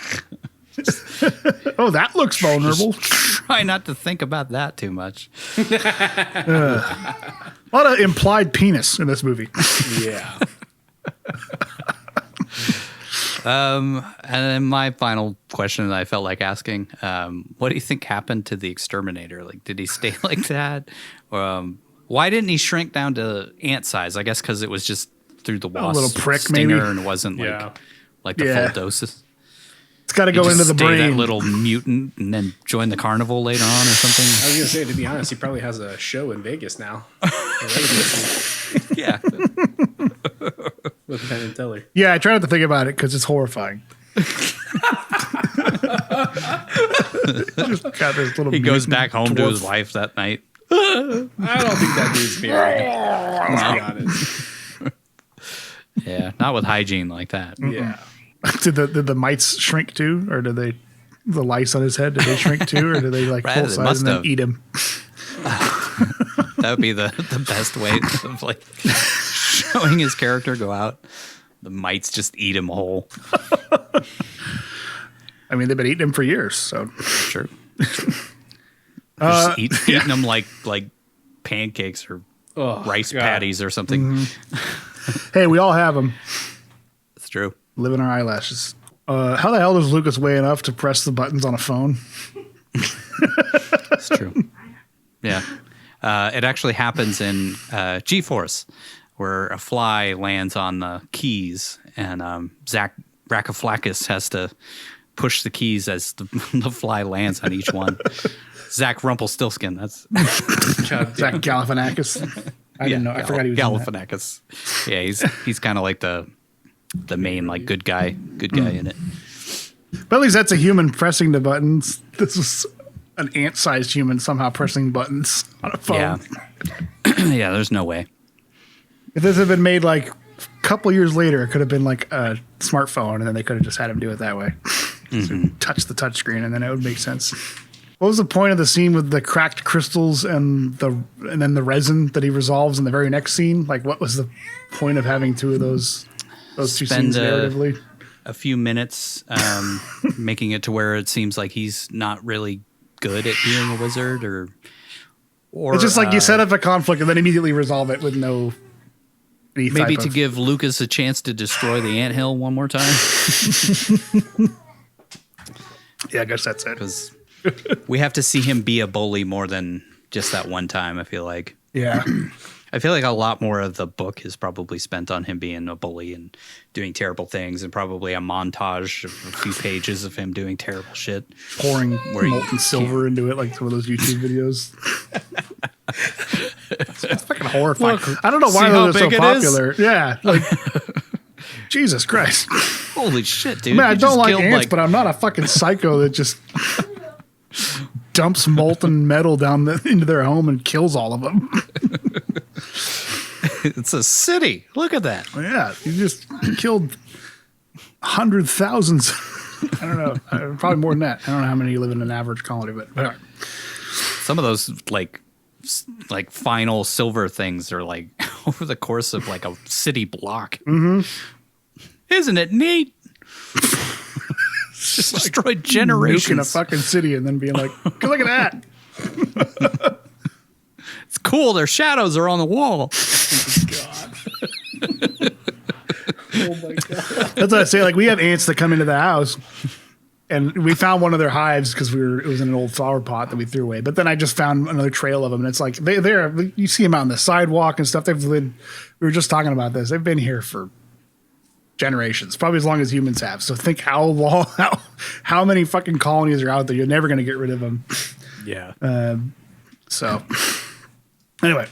Oh, that looks vulnerable. Try not to think about that too much. A lot of implied penis in this movie. Yeah. And then my final question that I felt like asking, what do you think happened to the exterminator? Like, did he stay like that? Why didn't he shrink down to ant size? I guess because it was just through the wasp little prick, stinger maybe? and wasn't like the full doses. It's got to go into the stay brain. that little mutant and then join the carnival later on or something. I was gonna say, to be honest, he probably has a show in Vegas now. Yeah. With Penn and Teller. Yeah, I try not to think about it because it's horrifying. Just got this little He goes mutant back home to his dwarf. wife that night. I don't think that dude's married. Let's be honest. Yeah, not with hygiene like that. Yeah. Did the mites shrink too, or did they the lice on his head? Did they shrink too, or did they like Right, full they size must and then have. eat him? That would be the best way of like showing his character go out. The mites just eat him whole. I mean, they've been eating him for years, so Sure. Just eating them like pancakes or rice patties or something. hey, we all have them. It's true. Live in our eyelashes. How the hell does Lucas weigh enough to press the buttons on a phone? It's true. Yeah. It actually happens in G-Force, where a fly lands on the keys, and Zach Rakaflakis has to push the keys as the fly lands on each one. Zach Rumpelstiltskin. That's Zach Galifianakis. I didn't know. I forgot he was in that. Galifianakis. Yeah, he's kind of like the main like good guy in it. But at least that's a human pressing the buttons. This was an ant-sized human somehow pressing buttons on a phone. Yeah. Yeah, there's no way. If this had been made like a couple years later, it could have been like a smartphone, and then they could have just had him do it that way. So touch the touchscreen, and then it would make sense. What was the point of the scene with the cracked crystals and then the resin that he resolves in the very next scene? Like, what was the point of having two of those two Spend, scenes narratively? A few minutes making it to where it seems like he's not really good at being a wizard, or It's just like you set up a conflict and then immediately resolve it with no. Maybe to give Lucas a chance to destroy the anthill one more time. Yeah, I guess that's it. Because we have to see him be a bully more than just that one time, I feel like. Yeah. I feel like a lot more of the book is probably spent on him being a bully and doing terrible things, and probably a montage of a few pages of him doing terrible shit. Pouring Where you molten silver into it like some of those YouTube videos. It's fucking horrifying. Look, I don't know why see how those are so big it is? popular. Yeah. Like, Jesus Christ. Holy shit, dude. Man, I You don't just like killed, ants, but I'm not a fucking psycho that just dumps molten metal down into their home and kills all of them. It's a city. Look at that. Yeah, you just killed hundreds, thousands. I don't know. Probably more than that. I don't know how many live in an average colony, but all right. Some of those like final silver things are like over the course of like a city block. Mm-hmm. Isn't it neat? Just destroyed generations. Nuking a fucking city and then being like, look at that. It's cool. Their shadows are on the wall. Oh my God. That's what I say. Like, we have ants that come into the house, and we found one of their hives because it was in an old flower pot that we threw away. But then I just found another trail of them, and it's like you see them out on the sidewalk and stuff. We were just talking about this. They've been here for generations, probably as long as humans have. So think how many fucking colonies are out there. You're never going to get rid of them. Yeah. So anyway,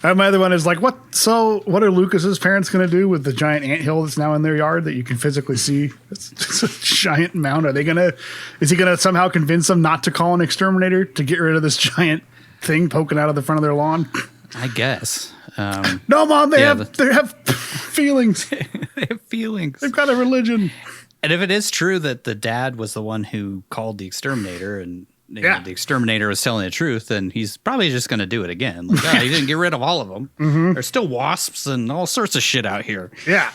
my other one is like, what are Lucas's parents going to do with the giant anthill that's now in their yard that you can physically see? It's just a giant mound. Is he going to somehow convince them not to call an exterminator to get rid of this giant thing poking out of the front of their lawn? I guess. No, Mom, they have feelings. They have feelings. They've got a religion. And if it is true that the dad was the one who called the exterminator, and the exterminator was telling the truth, then he's probably just going to do it again. Like, he didn't get rid of all of them. Mm-hmm. There's still wasps and all sorts of shit out here. Yeah.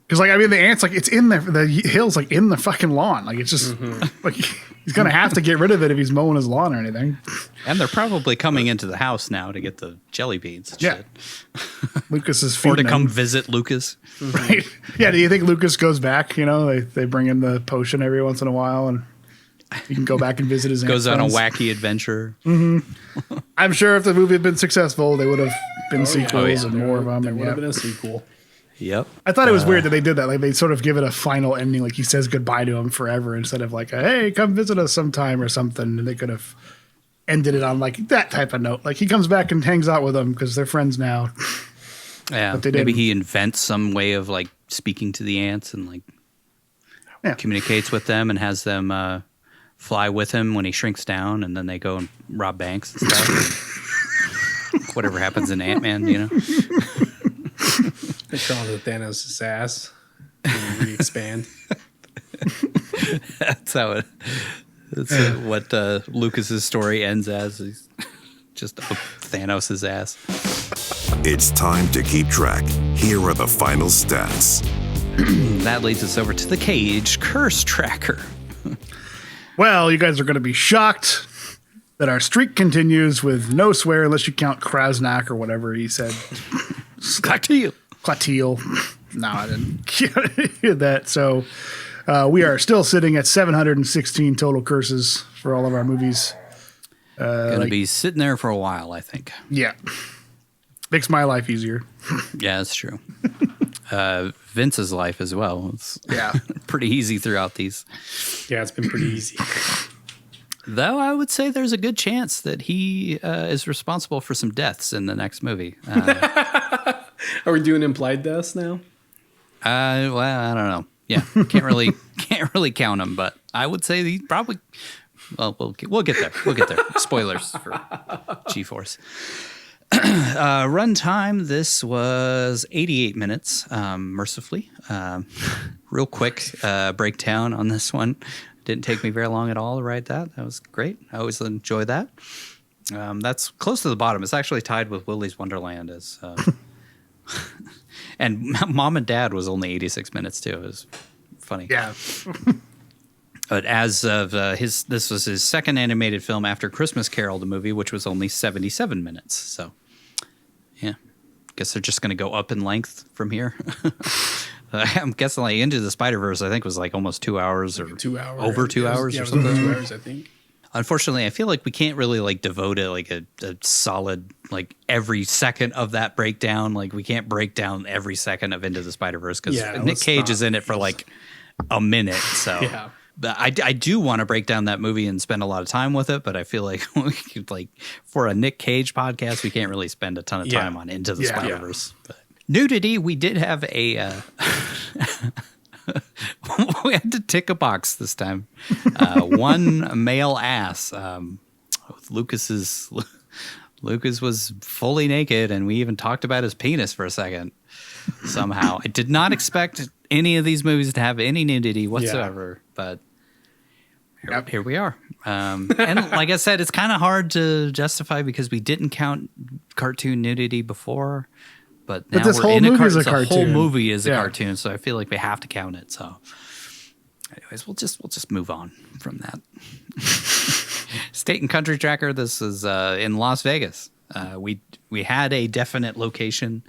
Because, like, I mean, the ants, like, it's in the hill's, like, in the fucking lawn. Like, it's just, like, he's going to have to get rid of it if he's mowing his lawn or anything. And they're probably coming into the house now to get the jelly beans and shit. Lucas is feeding or to come them. visit Lucas. Right. Yeah, do you think Lucas goes back? You know, they bring in the potion every once in a while, and you can go back and visit his Goes on a friends. wacky adventure. Mm-hmm. I'm sure if the movie had been successful, they would have been sequels and more of them. There would have been a sequel. Yep. I thought it was weird that they did that. Like they sort of give it a final ending, like he says goodbye to him forever instead of like, hey, come visit us sometime or something. And they could have ended it on like that type of note. Like he comes back and hangs out with them because they're friends now. Yeah. But they maybe didn't. he invents some way of like speaking to the ants and like communicates with them and has them fly with him when he shrinks down, and then they go and rob banks and stuff. Whatever happens in Ant-Man, you know. They call it Thanos' ass and re-expand. That's how it. That's what Lucas's story ends as. He's just up Thanos' ass. It's time to keep track. Here are the final stats. That leads us over to the Cage Curse Tracker. Well, you guys are going to be shocked that our streak continues with no swear unless you count Krasnak or whatever he said. clacktiel. No, I didn't hear that. So we are still sitting at 716 total curses for all of our movies. Gonna be sitting there for a while, I think. Yeah. Makes my life easier. Yeah, that's true. Vince's life as well. It's Yeah. pretty easy throughout these. Yeah, it's been pretty easy. Though I would say there's a good chance that he is responsible for some deaths in the next movie. Are we doing implied deaths now? Well, I don't know. Yeah, can't really count him, but I would say he probably. Well, we'll get there. We'll get there. Spoilers for G-Force. Runtime, this was 88 minutes, mercifully. Real quick breakdown on this one. Didn't take me very long at all to write that. That was great. I always enjoy that. That's close to the bottom. It's actually tied with Willy's Wonderland. And Mom and Dad was only 86 minutes, too. It was funny. Yeah. But as of this was his second animated film after Christmas Carol, the movie, which was only 77 minutes. So, yeah, guess they're just going to go up in length from here. I'm guessing like Into the Spider-Verse, I think was like almost 2 hours or 2 hours. over 2 hours or something. Over 2 hours, I think. Unfortunately, I feel like we can't really like devote it like a solid like every second of that breakdown. Like we can't break down every second of Into the Spider-Verse because Nick Cage is in it for like a minute. So. Yeah. But I do want to break down that movie and spend a lot of time with it, but I feel like for a Nick Cage podcast, we can't really spend a ton of time on Into the Spider-Verse. But nudity, we did have a we had to tick a box this time. One male ass. Lucas was fully naked, and we even talked about his penis for a second. Somehow, I did not expect any of these movies to have any nudity whatsoever, but here we are. And like I said, it's kind of hard to justify because we didn't count cartoon nudity before, but now this we're whole in a movie is a cartoon. The whole cartoon. movie is a cartoon, so I feel like we have to count it. So, anyways, we'll just move on from that. State and Country Tracker. This is in Las Vegas. We had a definite location.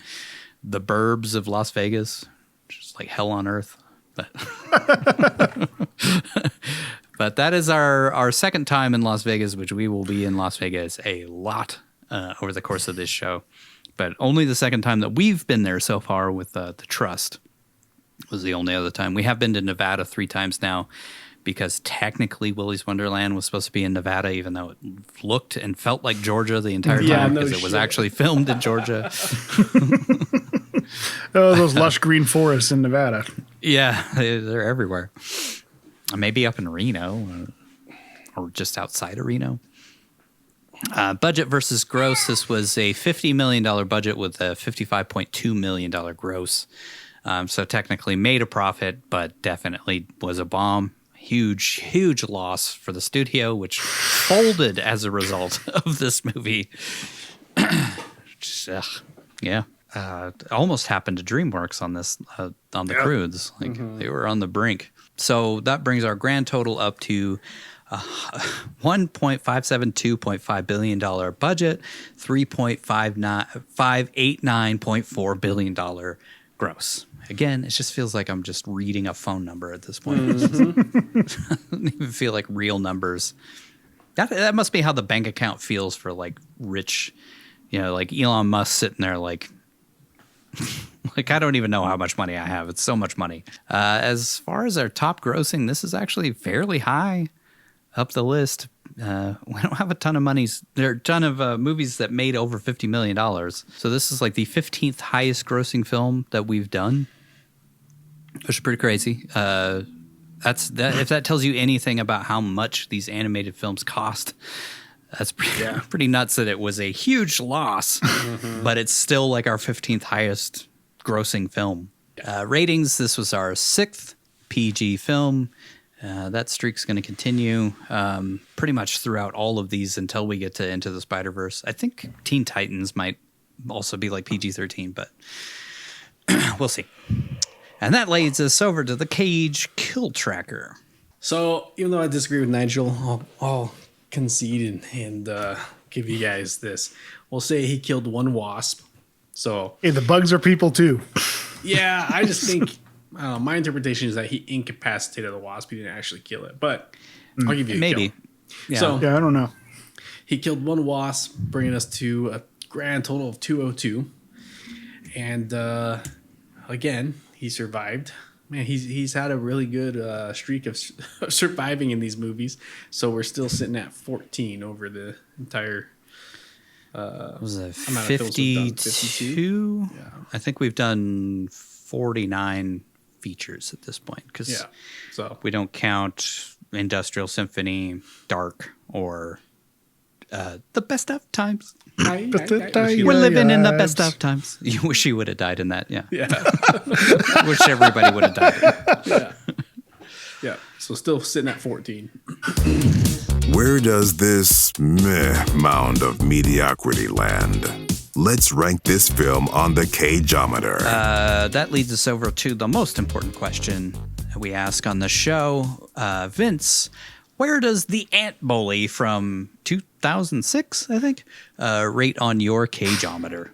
The burbs of Las Vegas, just like hell on earth. But that is our second time in Las Vegas, which we will be in Las Vegas a lot over the course of this show. But only the second time that we've been there so far with the Trust was the only other time. We have been to Nevada 3 times now because technically Willy's Wonderland was supposed to be in Nevada, even though it looked and felt like Georgia the entire time because it was actually filmed in Georgia. Oh, those lush green forests in Nevada. Yeah, they're everywhere. Maybe up in Reno or just outside of Reno. Budget versus gross. This was a $50 million budget with a $55.2 million gross. So technically made a profit, but definitely was a bomb. Huge loss for the studio, which folded as a result of this movie. Almost happened to DreamWorks on this on the Croods. Like they were on the brink. So that brings our grand total up to $1.572.5 billion budget, $589.4 billion gross. Again, it just feels like I'm just reading a phone number at this point. It doesn't even feel like real numbers. That must be how the bank account feels for like rich, like Elon Musk sitting there like Like, I don't even know how much money I have. It's so much money. As far as our top grossing, this is actually fairly high up the list. We don't have a ton of monies. There are a ton of movies that made over $50 million. So this is like the 15th highest grossing film that we've done, which is pretty crazy. If that tells you anything about how much these animated films cost, that's pretty nuts that it was a huge loss, but it's still like our 15th highest grossing film. Ratings, this was our 6th PG film. That streak's going to continue pretty much throughout all of these until we get to Into the Spider-Verse. I think Teen Titans might also be like PG-13, but we'll see. And that leads us over to the Cage Kill Tracker. So even though I disagree with Nigel, I'll concede and give you guys this. We'll say he killed one wasp. So Hey, the bugs are people too. yeah, I just think my interpretation is that he incapacitated the wasp. He didn't actually kill it, but I'll give you a Maybe. kill. Yeah. So Yeah, I don't know. he killed one wasp, bringing us to a grand total of 202. And again, he survived. Man, he's had a really good streak of surviving in these movies. So we're still sitting at 14 over the entire. Was it amount of films we've done. 52? Yeah. I think we've done 49 features at this point because so we don't count Industrial Symphony, Dark, or The Best of Times. We're living in the best of times. You wish you would have died in that. Yeah. Wish everybody would have died. Yeah. So still sitting at 14. Where does this meh mound of mediocrity land? Let's rank this film on the Cageometer. That leads us over to the most important question that we ask on the show. Vince, where does The Ant Bully from 2006, I think, rate on your Cageometer?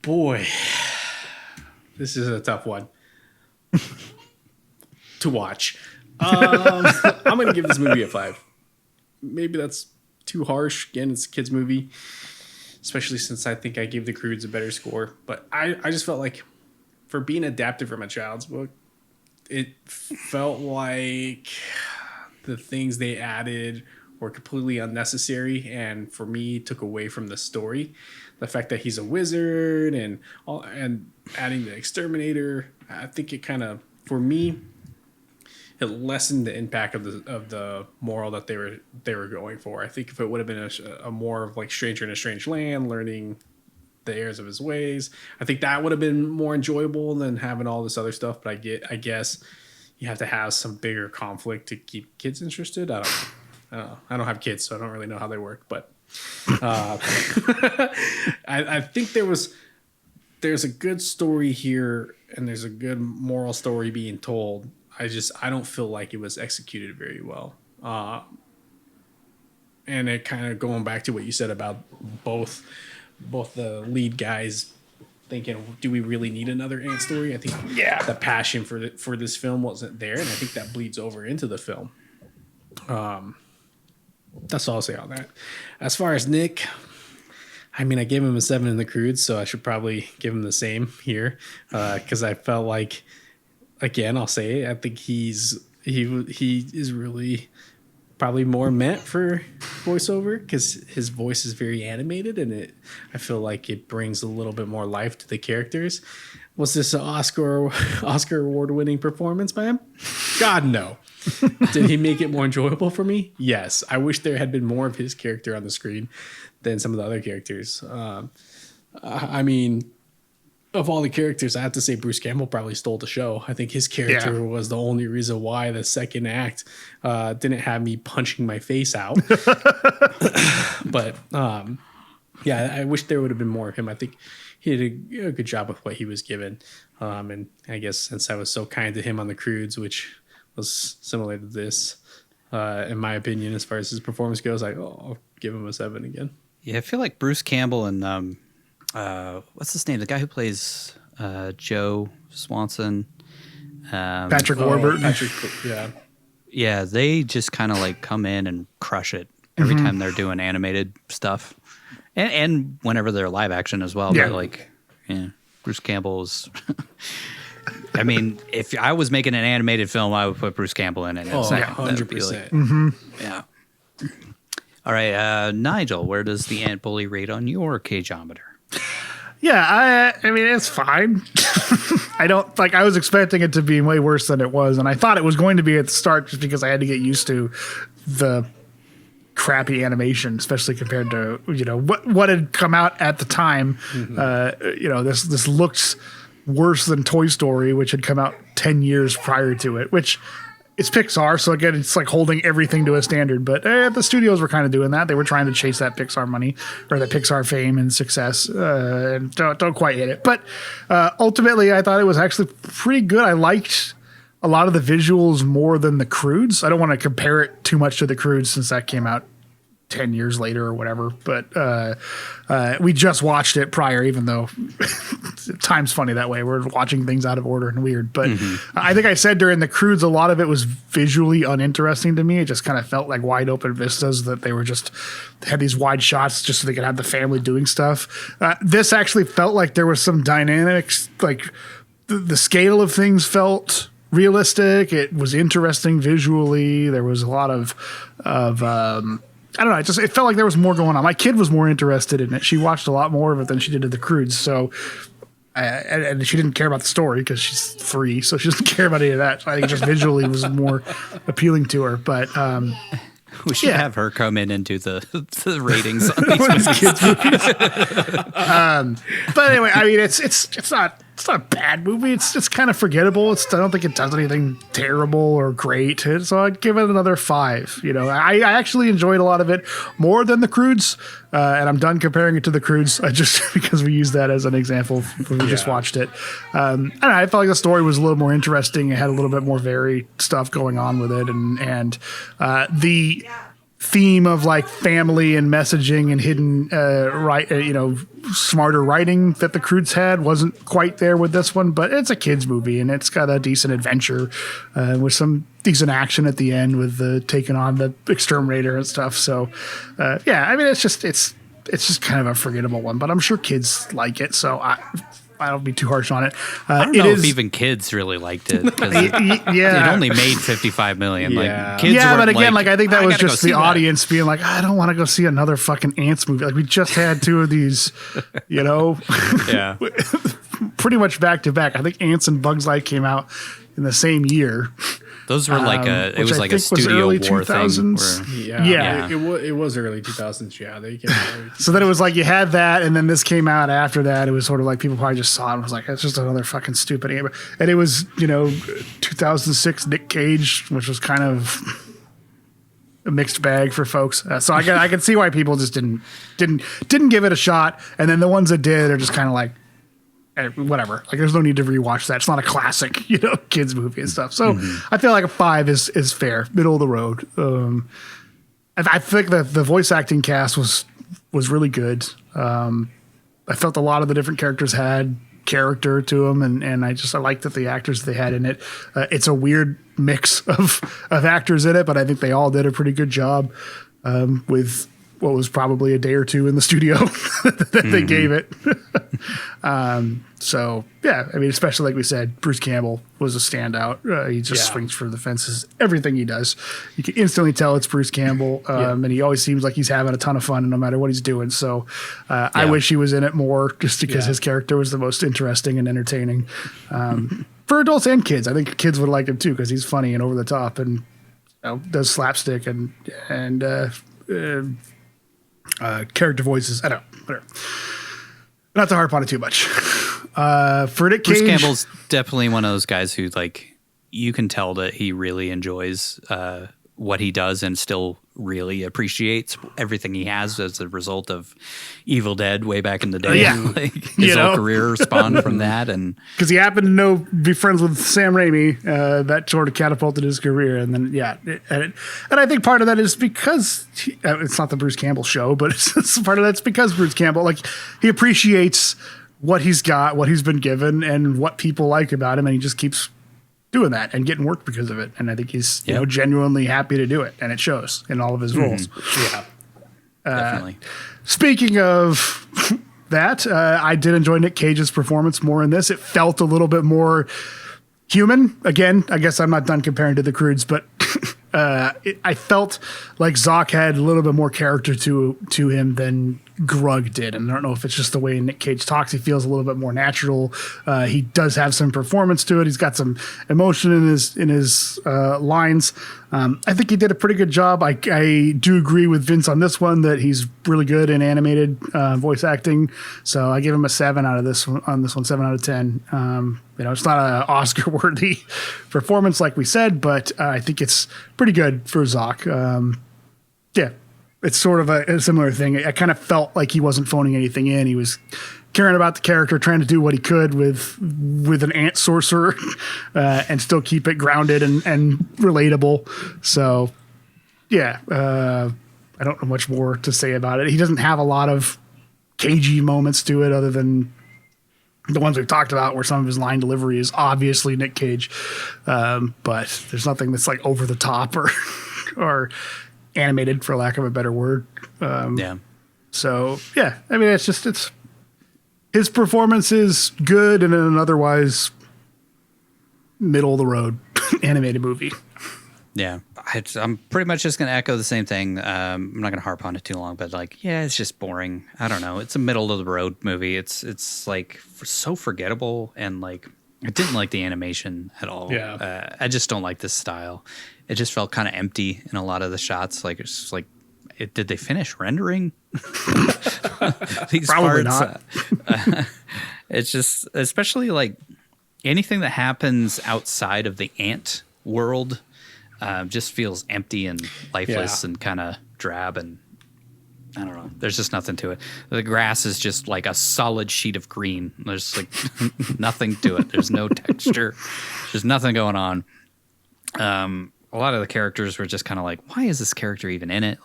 Boy, this is a tough one to watch. I'm going to give this movie a 5. Maybe that's too harsh. Again, it's a kid's movie, especially since I think I gave The Croods a better score. But I just felt like for being adapted from a child's book, it felt like the things they added were completely unnecessary, and for me took away from the story. The fact that he's a wizard and adding the exterminator, I think it kind of, for me, it lessened the impact of the moral that they were going for. I think if it would have been a more of like Stranger in a Strange Land, learning the errors of his ways, I think that would have been more enjoyable than having all this other stuff. But I guess you have to have some bigger conflict to keep kids interested. I don't know. I don't have kids, so I don't really know how they work. But I think there's a good story here, and there's a good moral story being told. I don't feel like it was executed very well. And it kind of going back to what you said about both the lead guys thinking, do we really need another ant story? I think the passion for this film wasn't there, and I think that bleeds over into the film. That's all I'll say on that. As far as Nick, I mean, I gave him a 7 in The Croods, so I should probably give him the same here, because I felt like, again, I'll say it, I think he is really probably more meant for voiceover because his voice is very animated, and I feel like it brings a little bit more life to the characters. Was this an Oscar award winning performance by him? God, no. Did he make it more enjoyable for me? Yes. I wish there had been more of his character on the screen than some of the other characters. I mean, of all the characters, I have to say Bruce Campbell probably stole the show. I think his character was the only reason why the second act didn't have me punching my face out. But I wish there would have been more of him. I think he did a good job with what he was given. And I guess since I was so kind to him on The Croods, which was similar to this, in my opinion, as far as his performance goes, I'll give him a 7 again. Yeah, I feel like Bruce Campbell and what's his name? The guy who plays Joe Swanson. Patrick Warburton. Yeah, they just kind of like come in and crush it every time they're doing animated stuff. And whenever they're live action as well. Yeah. But like, yeah. Bruce Campbell's. I mean, if I was making an animated film, I would put Bruce Campbell in it. Oh, Second. 100%. Yeah. All right, Nigel, where does the ant bully rate on your cageometer? Yeah, I mean, it's fine. I was expecting it to be way worse than it was, and I thought it was going to be at the start just because I had to get used to the crappy animation, especially compared to, what had come out at the time. This looks worse than Toy Story, which had come out 10 years prior to it, which it's Pixar. So again, it's like holding everything to a standard, but the studios were kind of doing that. They were trying to chase that Pixar money or that Pixar fame and success, and don't quite hit it. But ultimately I thought it was actually pretty good. I liked a lot of the visuals more than the Croods. I don't want to compare it too much to the Croods since that came out 10 years later or whatever, but we just watched it prior, even though time's funny that way. We're watching things out of order and weird, but I think I said during the Croods, a lot of it was visually uninteresting to me. It just kind of felt like wide open vistas that they had these wide shots just so they could have the family doing stuff. This actually felt like there was some dynamics, like the scale of things felt realistic. It was interesting visually. There was a lot of I don't know. It felt like there was more going on. My kid was more interested in it. She watched a lot more of it than she did of the Croods. So, and she didn't care about the story because she's 3, so she doesn't care about any of that. So I think it just visually was more appealing to her. But we should have her come in and do the ratings on these movies. But anyway, I mean, it's not a bad movie. It's just kind of forgettable. I don't think it does anything terrible or great. So I'd give it another 5. I actually enjoyed a lot of it more than the Croods, and I'm done comparing it to the Croods just because we used that as an example when we just watched it. I don't know, I felt like the story was a little more interesting. It had a little bit more varied stuff going on with it, and the theme of like family and messaging and hidden smarter writing that the Croods had wasn't quite there with this one, but it's a kids movie and it's got a decent adventure with some decent action at the end with the taking on the exterminator and stuff. So I mean, it's just kind of a forgettable one, but I'm sure kids like it, so I don't be too harsh on it. I don't know if even kids really liked it because it only made $55 million. Yeah. Like, kids but again, I think that was just the audience being like, I don't want to go see another fucking Ants movie. Like we just had 2 of these, Yeah. pretty much back to back. I think Ants and Bugs Life came out in the same year. Those were like it was like a studio war 2000s. Thing. It was early 2000s. Yeah, they came out. So then it was like you had that, and then this came out after that. It was sort of like people probably just saw it and was like, it's just another fucking stupid game. And it was 2006 Nick Cage, which was kind of a mixed bag for folks. So I can see why people just didn't give it a shot, and then the ones that did are just kind of like, whatever. Like there's no need to rewatch that. It's not a classic, kids movie and stuff. So I feel like a 5 is fair, middle of the road. I think that the voice acting cast was really good. I felt a lot of the different characters had character to them, and I liked that the actors they had in it. It's a weird mix of actors in it, but I think they all did a pretty good job with what was probably a day or 2 in the studio that they gave it. So yeah, I mean, especially like we said, Bruce Campbell was a standout. He just swings for the fences. Everything he does, you can instantly tell it's Bruce Campbell. And he always seems like he's having a ton of fun no matter what he's doing. So I wish he was in it more just because his character was the most interesting and entertaining for adults and kids. I think kids would like him too, because he's funny and over the top and does slapstick and character voices. I don't know, whatever. Not to harp on it too much. For Nick Cage, Bruce Campbell's definitely one of those guys who, like, you can tell that he really enjoys what he does and still really appreciates everything he has as a result of Evil Dead way back in the day. Like, his whole career spawned from that, and because he happened to be friends with Sam Raimi, that sort of catapulted his career. And then and I think part of that is because it's not the Bruce Campbell show, but it's part of that's because Bruce Campbell, like, he appreciates what he's got, what he's been given, and what people like about him, and he just keeps doing that and getting work because of it. And I think he's genuinely happy to do it, and it shows in all of his roles. Yeah, definitely. Speaking of that. I did enjoy Nick Cage's performance more in this. It felt a little bit more human. Again, I guess I'm not done comparing to the Croods, but I felt like Zoc had a little bit more character to him than Grug did. And I don't know if it's just the way Nick Cage talks. He feels a little bit more natural. He does have some performance to it. He's got some emotion in his lines. I think he did a pretty good job. I do agree with Vince on this one that he's really good in animated voice acting. So I give him a 7 out of this one. On this one, 7 out of 10. It's not an Oscar-worthy performance like we said, but I think it's pretty good for Zoc. Yeah. It's sort of a similar thing. I kind of felt like he wasn't phoning anything in. He was caring about the character, trying to do what he could with an ant sorcerer and still keep it grounded and relatable. So, yeah, I don't know much more to say about it. He doesn't have a lot of cagey moments to it other than the ones we've talked about where some of his line delivery is obviously Nick Cage. But there's nothing that's like over the top or animated, for lack of a better word. So yeah, I mean, it's his performance is good in an otherwise middle of the road animated movie. Yeah, I'm pretty much just going to echo the same thing. I'm not going to harp on it too long, but like, yeah, it's just boring. I don't know. It's a middle of the road movie. It's like so forgettable, and like I didn't like the animation at all. Yeah. I just don't like this style. It just felt kind of empty in a lot of the shots. Like it's just like, did they finish rendering these Probably parts? not. It's just, especially like anything that happens outside of the ant world, just feels empty and lifeless and kind of drab, and I don't know. There's just nothing to it. The grass is just like a solid sheet of green. There's like nothing to it. There's no texture. There's nothing going on. A lot of the characters were just kind of like, why is this character even in it?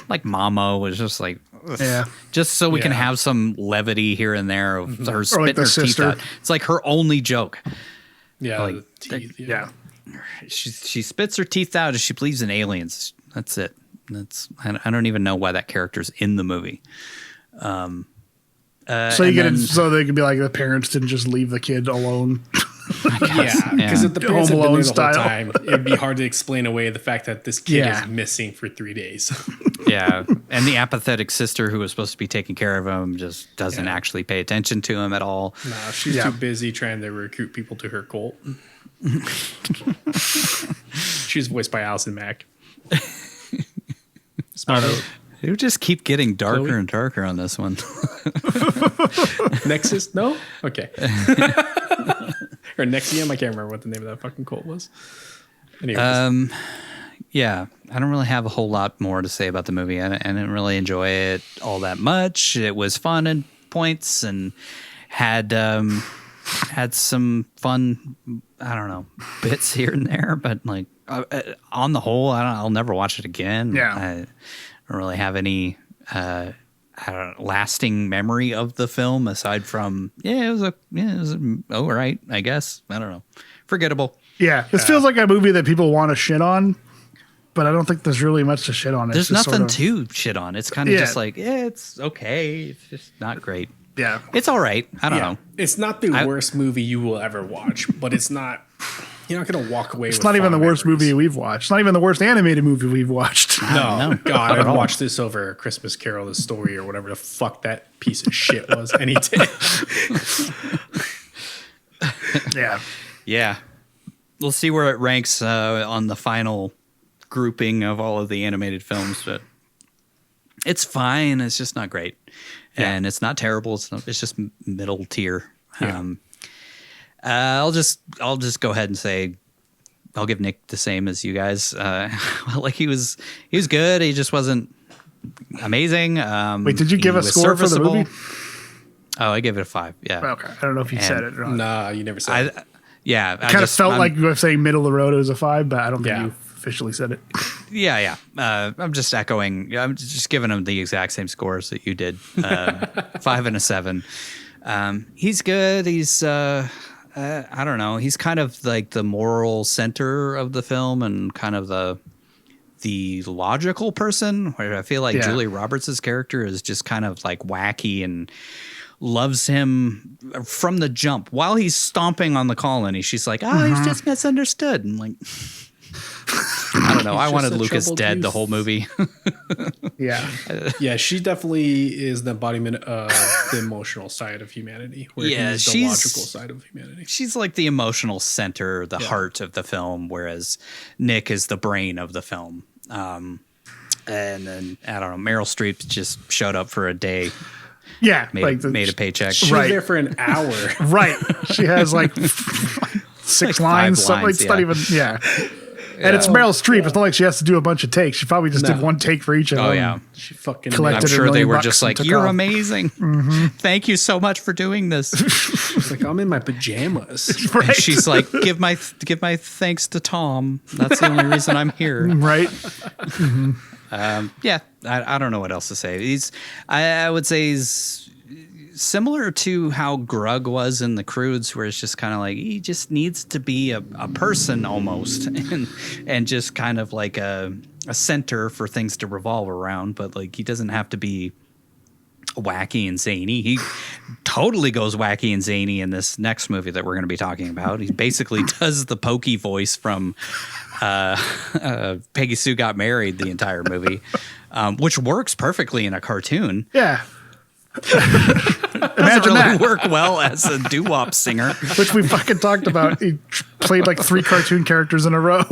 Like Mamo was just like, ugh. Just so we can have some levity here and there of her spitting like the her teeth sister. out. It's like her only joke. Yeah, Like, the teeth, Yeah. She spits her teeth out as she believes in aliens. That's it. I don't even know why that character's in the movie. So they could be like the parents didn't just leave the kid alone. Yeah, because if the parents had Home been Alone there the whole style. time, it'd be hard to explain away the fact that this kid Yeah. is missing for 3 days. Yeah, and the apathetic sister who was supposed to be taking care of him just doesn't actually pay attention to him at all. Nah, she's too busy trying to recruit people to her cult. She's voiced by Allison Mack. You just keep getting darker Chloe? and darker on this one. Nexus? No? Okay. Or Nexium? I can't remember what the name of that fucking cult was. Anyways. Yeah, I don't really have a whole lot more to say about the movie. I didn't really enjoy it all that much. It was fun at points and had some fun, I don't know, bits here and there. But like on the whole, I'll never watch it again. Yeah. I don't really have any lasting memory of the film aside from it was all right, I guess. I don't know, forgettable. Yeah. This feels like a movie that people want to shit on, but I don't think there's really much to shit on. There's It's just nothing sort of- to shit on. It's kind of just like, it's okay. It's just not great. Yeah. It's all right. I don't yeah. know. It's not the worst movie you will ever watch, but it's not. You're not going to walk away It's with not even the fond worst memories. movie we've watched. It's not even the worst animated movie we've watched. No, God, at I'd all. watch this over Christmas Carol, the story, or whatever the fuck that piece of shit was any day. Yeah. Yeah. We'll see where it ranks on the final grouping of all of the animated films, but it's fine. It's just not great. And it's not terrible. It's just middle tier. Yeah. I'll just go ahead and say I'll give Nick the same as you guys. Like he was good. He just wasn't amazing. Wait, did you give he a was score for the serviceable. movie? Oh, I gave it a 5. Yeah. Okay. I don't know if you said it or not. Nah, you never said it. Yeah. Kind of felt like you were saying middle of the road it was a 5, but I don't think Yeah. you officially said it. Yeah. I'm just echoing. I'm just giving him the exact same scores that you did. 5 and a 7. He's good. He's I don't know. He's kind of like the moral center of the film and kind of the logical person. Where I feel like Yeah. Julia Roberts' character is just kind of like wacky and loves him from the jump. While he's stomping on the colony, she's like, he's just misunderstood. And like, I don't know. I wanted Lucas dead the whole movie. Yeah. Yeah, she definitely is the embodiment of the emotional side of humanity. Where he's the logical side of humanity. She's like the emotional center, the heart of the film, whereas Nick is the brain of the film. And then, I don't know, Meryl Streep just showed up for a day. Yeah. Made a paycheck. She was there for an hour. Right. She has like 6 lines. Something. It's not even, And it's Meryl Streep. It's not like she has to do a bunch of takes. She probably just did one take for each of them. Oh, yeah. She fucking I'm sure they were just like, you're amazing. Thank you so much for doing this. She's like, I'm in my pajamas. Right. And she's like, give my thanks to Tom. That's the only reason I'm here. Right. I don't know what else to say. I would say he's similar to how Grug was in The Croods, where it's just kind of like he just needs to be a person almost, and just kind of like a center for things to revolve around. But like he doesn't have to be wacky and zany. He totally goes wacky and zany in this next movie that we're going to be talking about. He basically does the Pokey voice from Peggy Sue Got Married the entire movie, which works perfectly in a cartoon. Yeah. Doesn't really work well as a doo-wop singer, which we fucking talked about. He played like 3 cartoon characters in a row.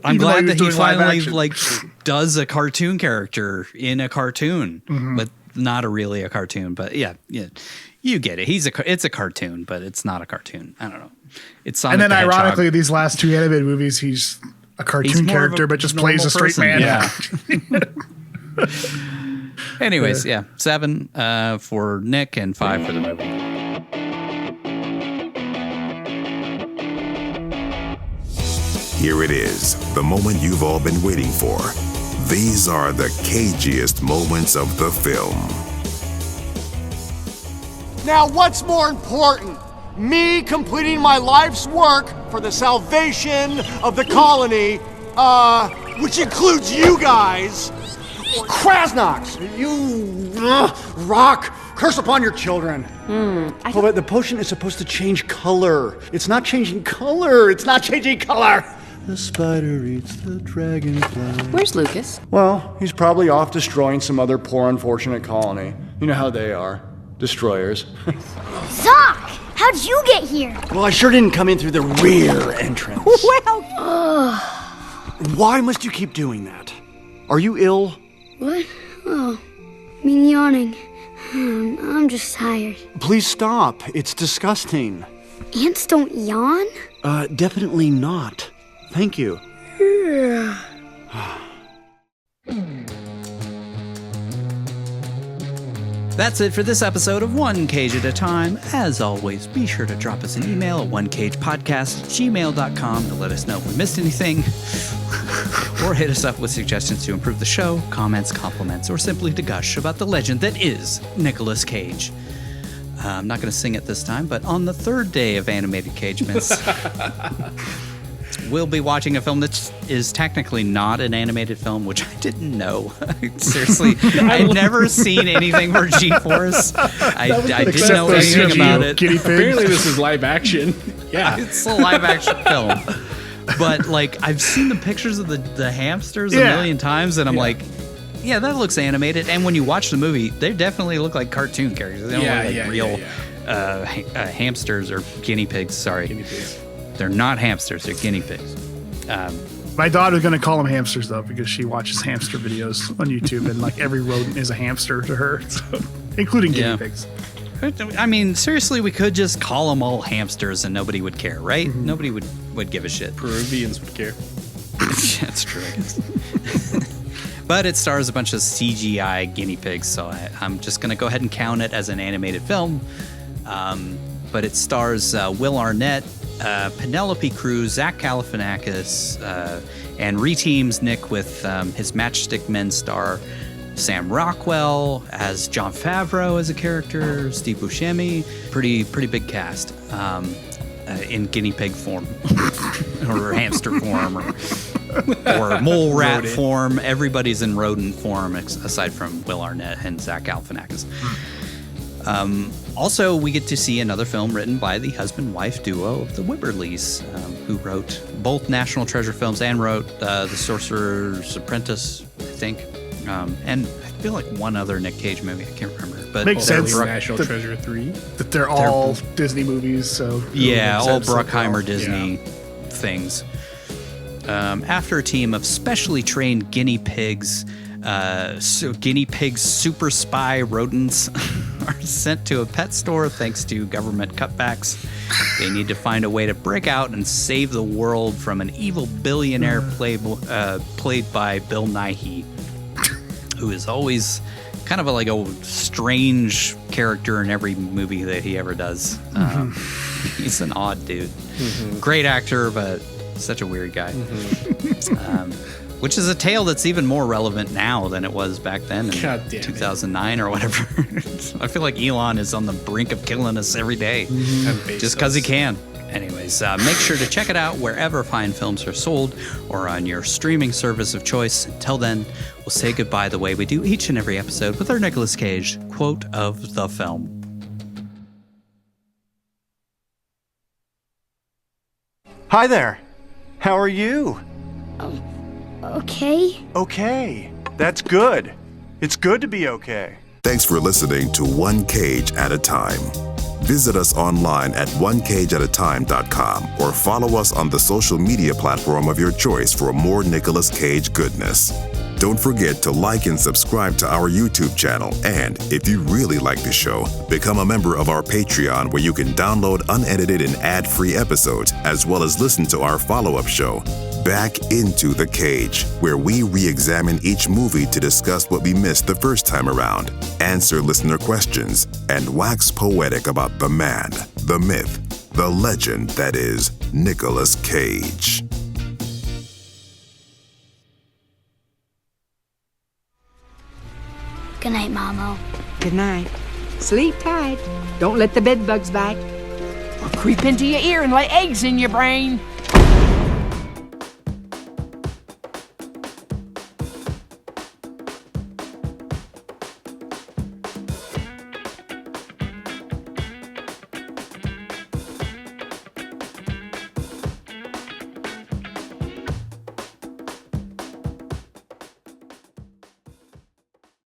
I'm glad that he finally like does a cartoon character in a cartoon, but not really a cartoon. But yeah, you get it. It's a cartoon, but it's not a cartoon. I don't know. It's Sonic and then the Hedgehog. ironically, these last 2 animated movies, he's a cartoon character, but just plays a straight man. Yeah. Anyways, 7 for Nick and 5 for the movie. Here it is, the moment you've all been waiting for. These are the cagiest moments of the film. Now, what's more important? Me completing my life's work for the salvation of the colony, which includes you guys, or Krasnox, you rock, curse upon your children. But the potion is supposed to change color. It's not changing color. It's not changing color. The spider eats the dragonfly. Where's Lucas? Well, he's probably off destroying some other poor, unfortunate colony. You know how they are. Destroyers. Zoc! How'd you get here? Well, I sure didn't come in through the rear entrance. Well... Why must you keep doing that? Are you ill? What? Oh, me yawning. I'm just tired. Please stop. It's disgusting. Ants don't yawn? Definitely not. Thank you. That's it for this episode of One Cage at a Time. As always, be sure to drop us an email at onecagepodcast@gmail.com to let us know if we missed anything, or hit us up with suggestions to improve the show, comments, compliments, or simply to gush about the legend that is Nicolas Cage. I'm not going to sing it this time, but on the 3rd day of Animated Cagements, we'll be watching a film that is technically not an animated film, which I didn't know. Seriously, I'd never seen anything for G-Force. I didn't know anything about it. Apparently this is live action. Yeah. It's a live action film. But like, I've seen the pictures of the hamsters a million times, and I'm like, yeah, that looks animated. And when you watch the movie, they definitely look like cartoon characters. They don't look like real hamsters or guinea pigs. Sorry. Guinea pigs. They're not hamsters, they're guinea pigs. My daughter's going to call them hamsters, though, because she watches hamster videos on YouTube, and like every rodent is a hamster to her, so, including guinea pigs. I mean, seriously, we could just call them all hamsters and nobody would care, right? Mm-hmm. Nobody would give a shit. Peruvians would care. That's true, I guess. But it stars a bunch of CGI guinea pigs, so I'm just going to go ahead and count it as an animated film. But it stars Will Arnett, Penelope Cruz, Zach Galifianakis, and reteams Nick with his Matchstick Men star Sam Rockwell, as Jon Favreau as a character, Steve Buscemi. Pretty big cast in guinea pig form or hamster form or or mole rat form. Everybody's in rodent form aside from Will Arnett and Zach Galifianakis. Also, we get to see another film written by the husband-wife duo of the Wibberleys, who wrote both National Treasure films and wrote The Sorcerer's Apprentice, I think. And I feel like one other Nick Cage movie. I can't remember. But makes sense. National Treasure 3. That they're all Disney movies. So yeah, all Bruckheimer Disney things. After a team of specially trained guinea pigs super spy rodents are sent to a pet store thanks to government cutbacks. They need to find a way to break out and save the world from an evil billionaire played by Bill Nighy, who is always kind of like a strange character in every movie that he ever does. He's an odd dude. Great actor, but such a weird guy. Which is a tale that's even more relevant now than it was back then in 2009 or whatever. I feel like Elon is on the brink of killing us every day just because he can. Anyways, make sure to check it out wherever fine films are sold or on your streaming service of choice. Until then, we'll say goodbye the way we do each and every episode with our Nicolas Cage quote of the film. Hi there. How are you? Okay. Okay. That's good. It's good to be okay. Thanks for listening to One Cage at a Time. Visit us online at onecageatatime.com or follow us on the social media platform of your choice for more Nicolas Cage goodness. Don't forget to like and subscribe to our YouTube channel, and if you really like the show, become a member of our Patreon where you can download unedited and ad-free episodes, as well as listen to our follow-up show, Back Into the Cage, where we re-examine each movie to discuss what we missed the first time around, answer listener questions, and wax poetic about the man, the myth, the legend that is Nicolas Cage. Good night, Mamo. Good night. Sleep tight. Don't let the bed bugs bite or creep into your ear and lay eggs in your brain.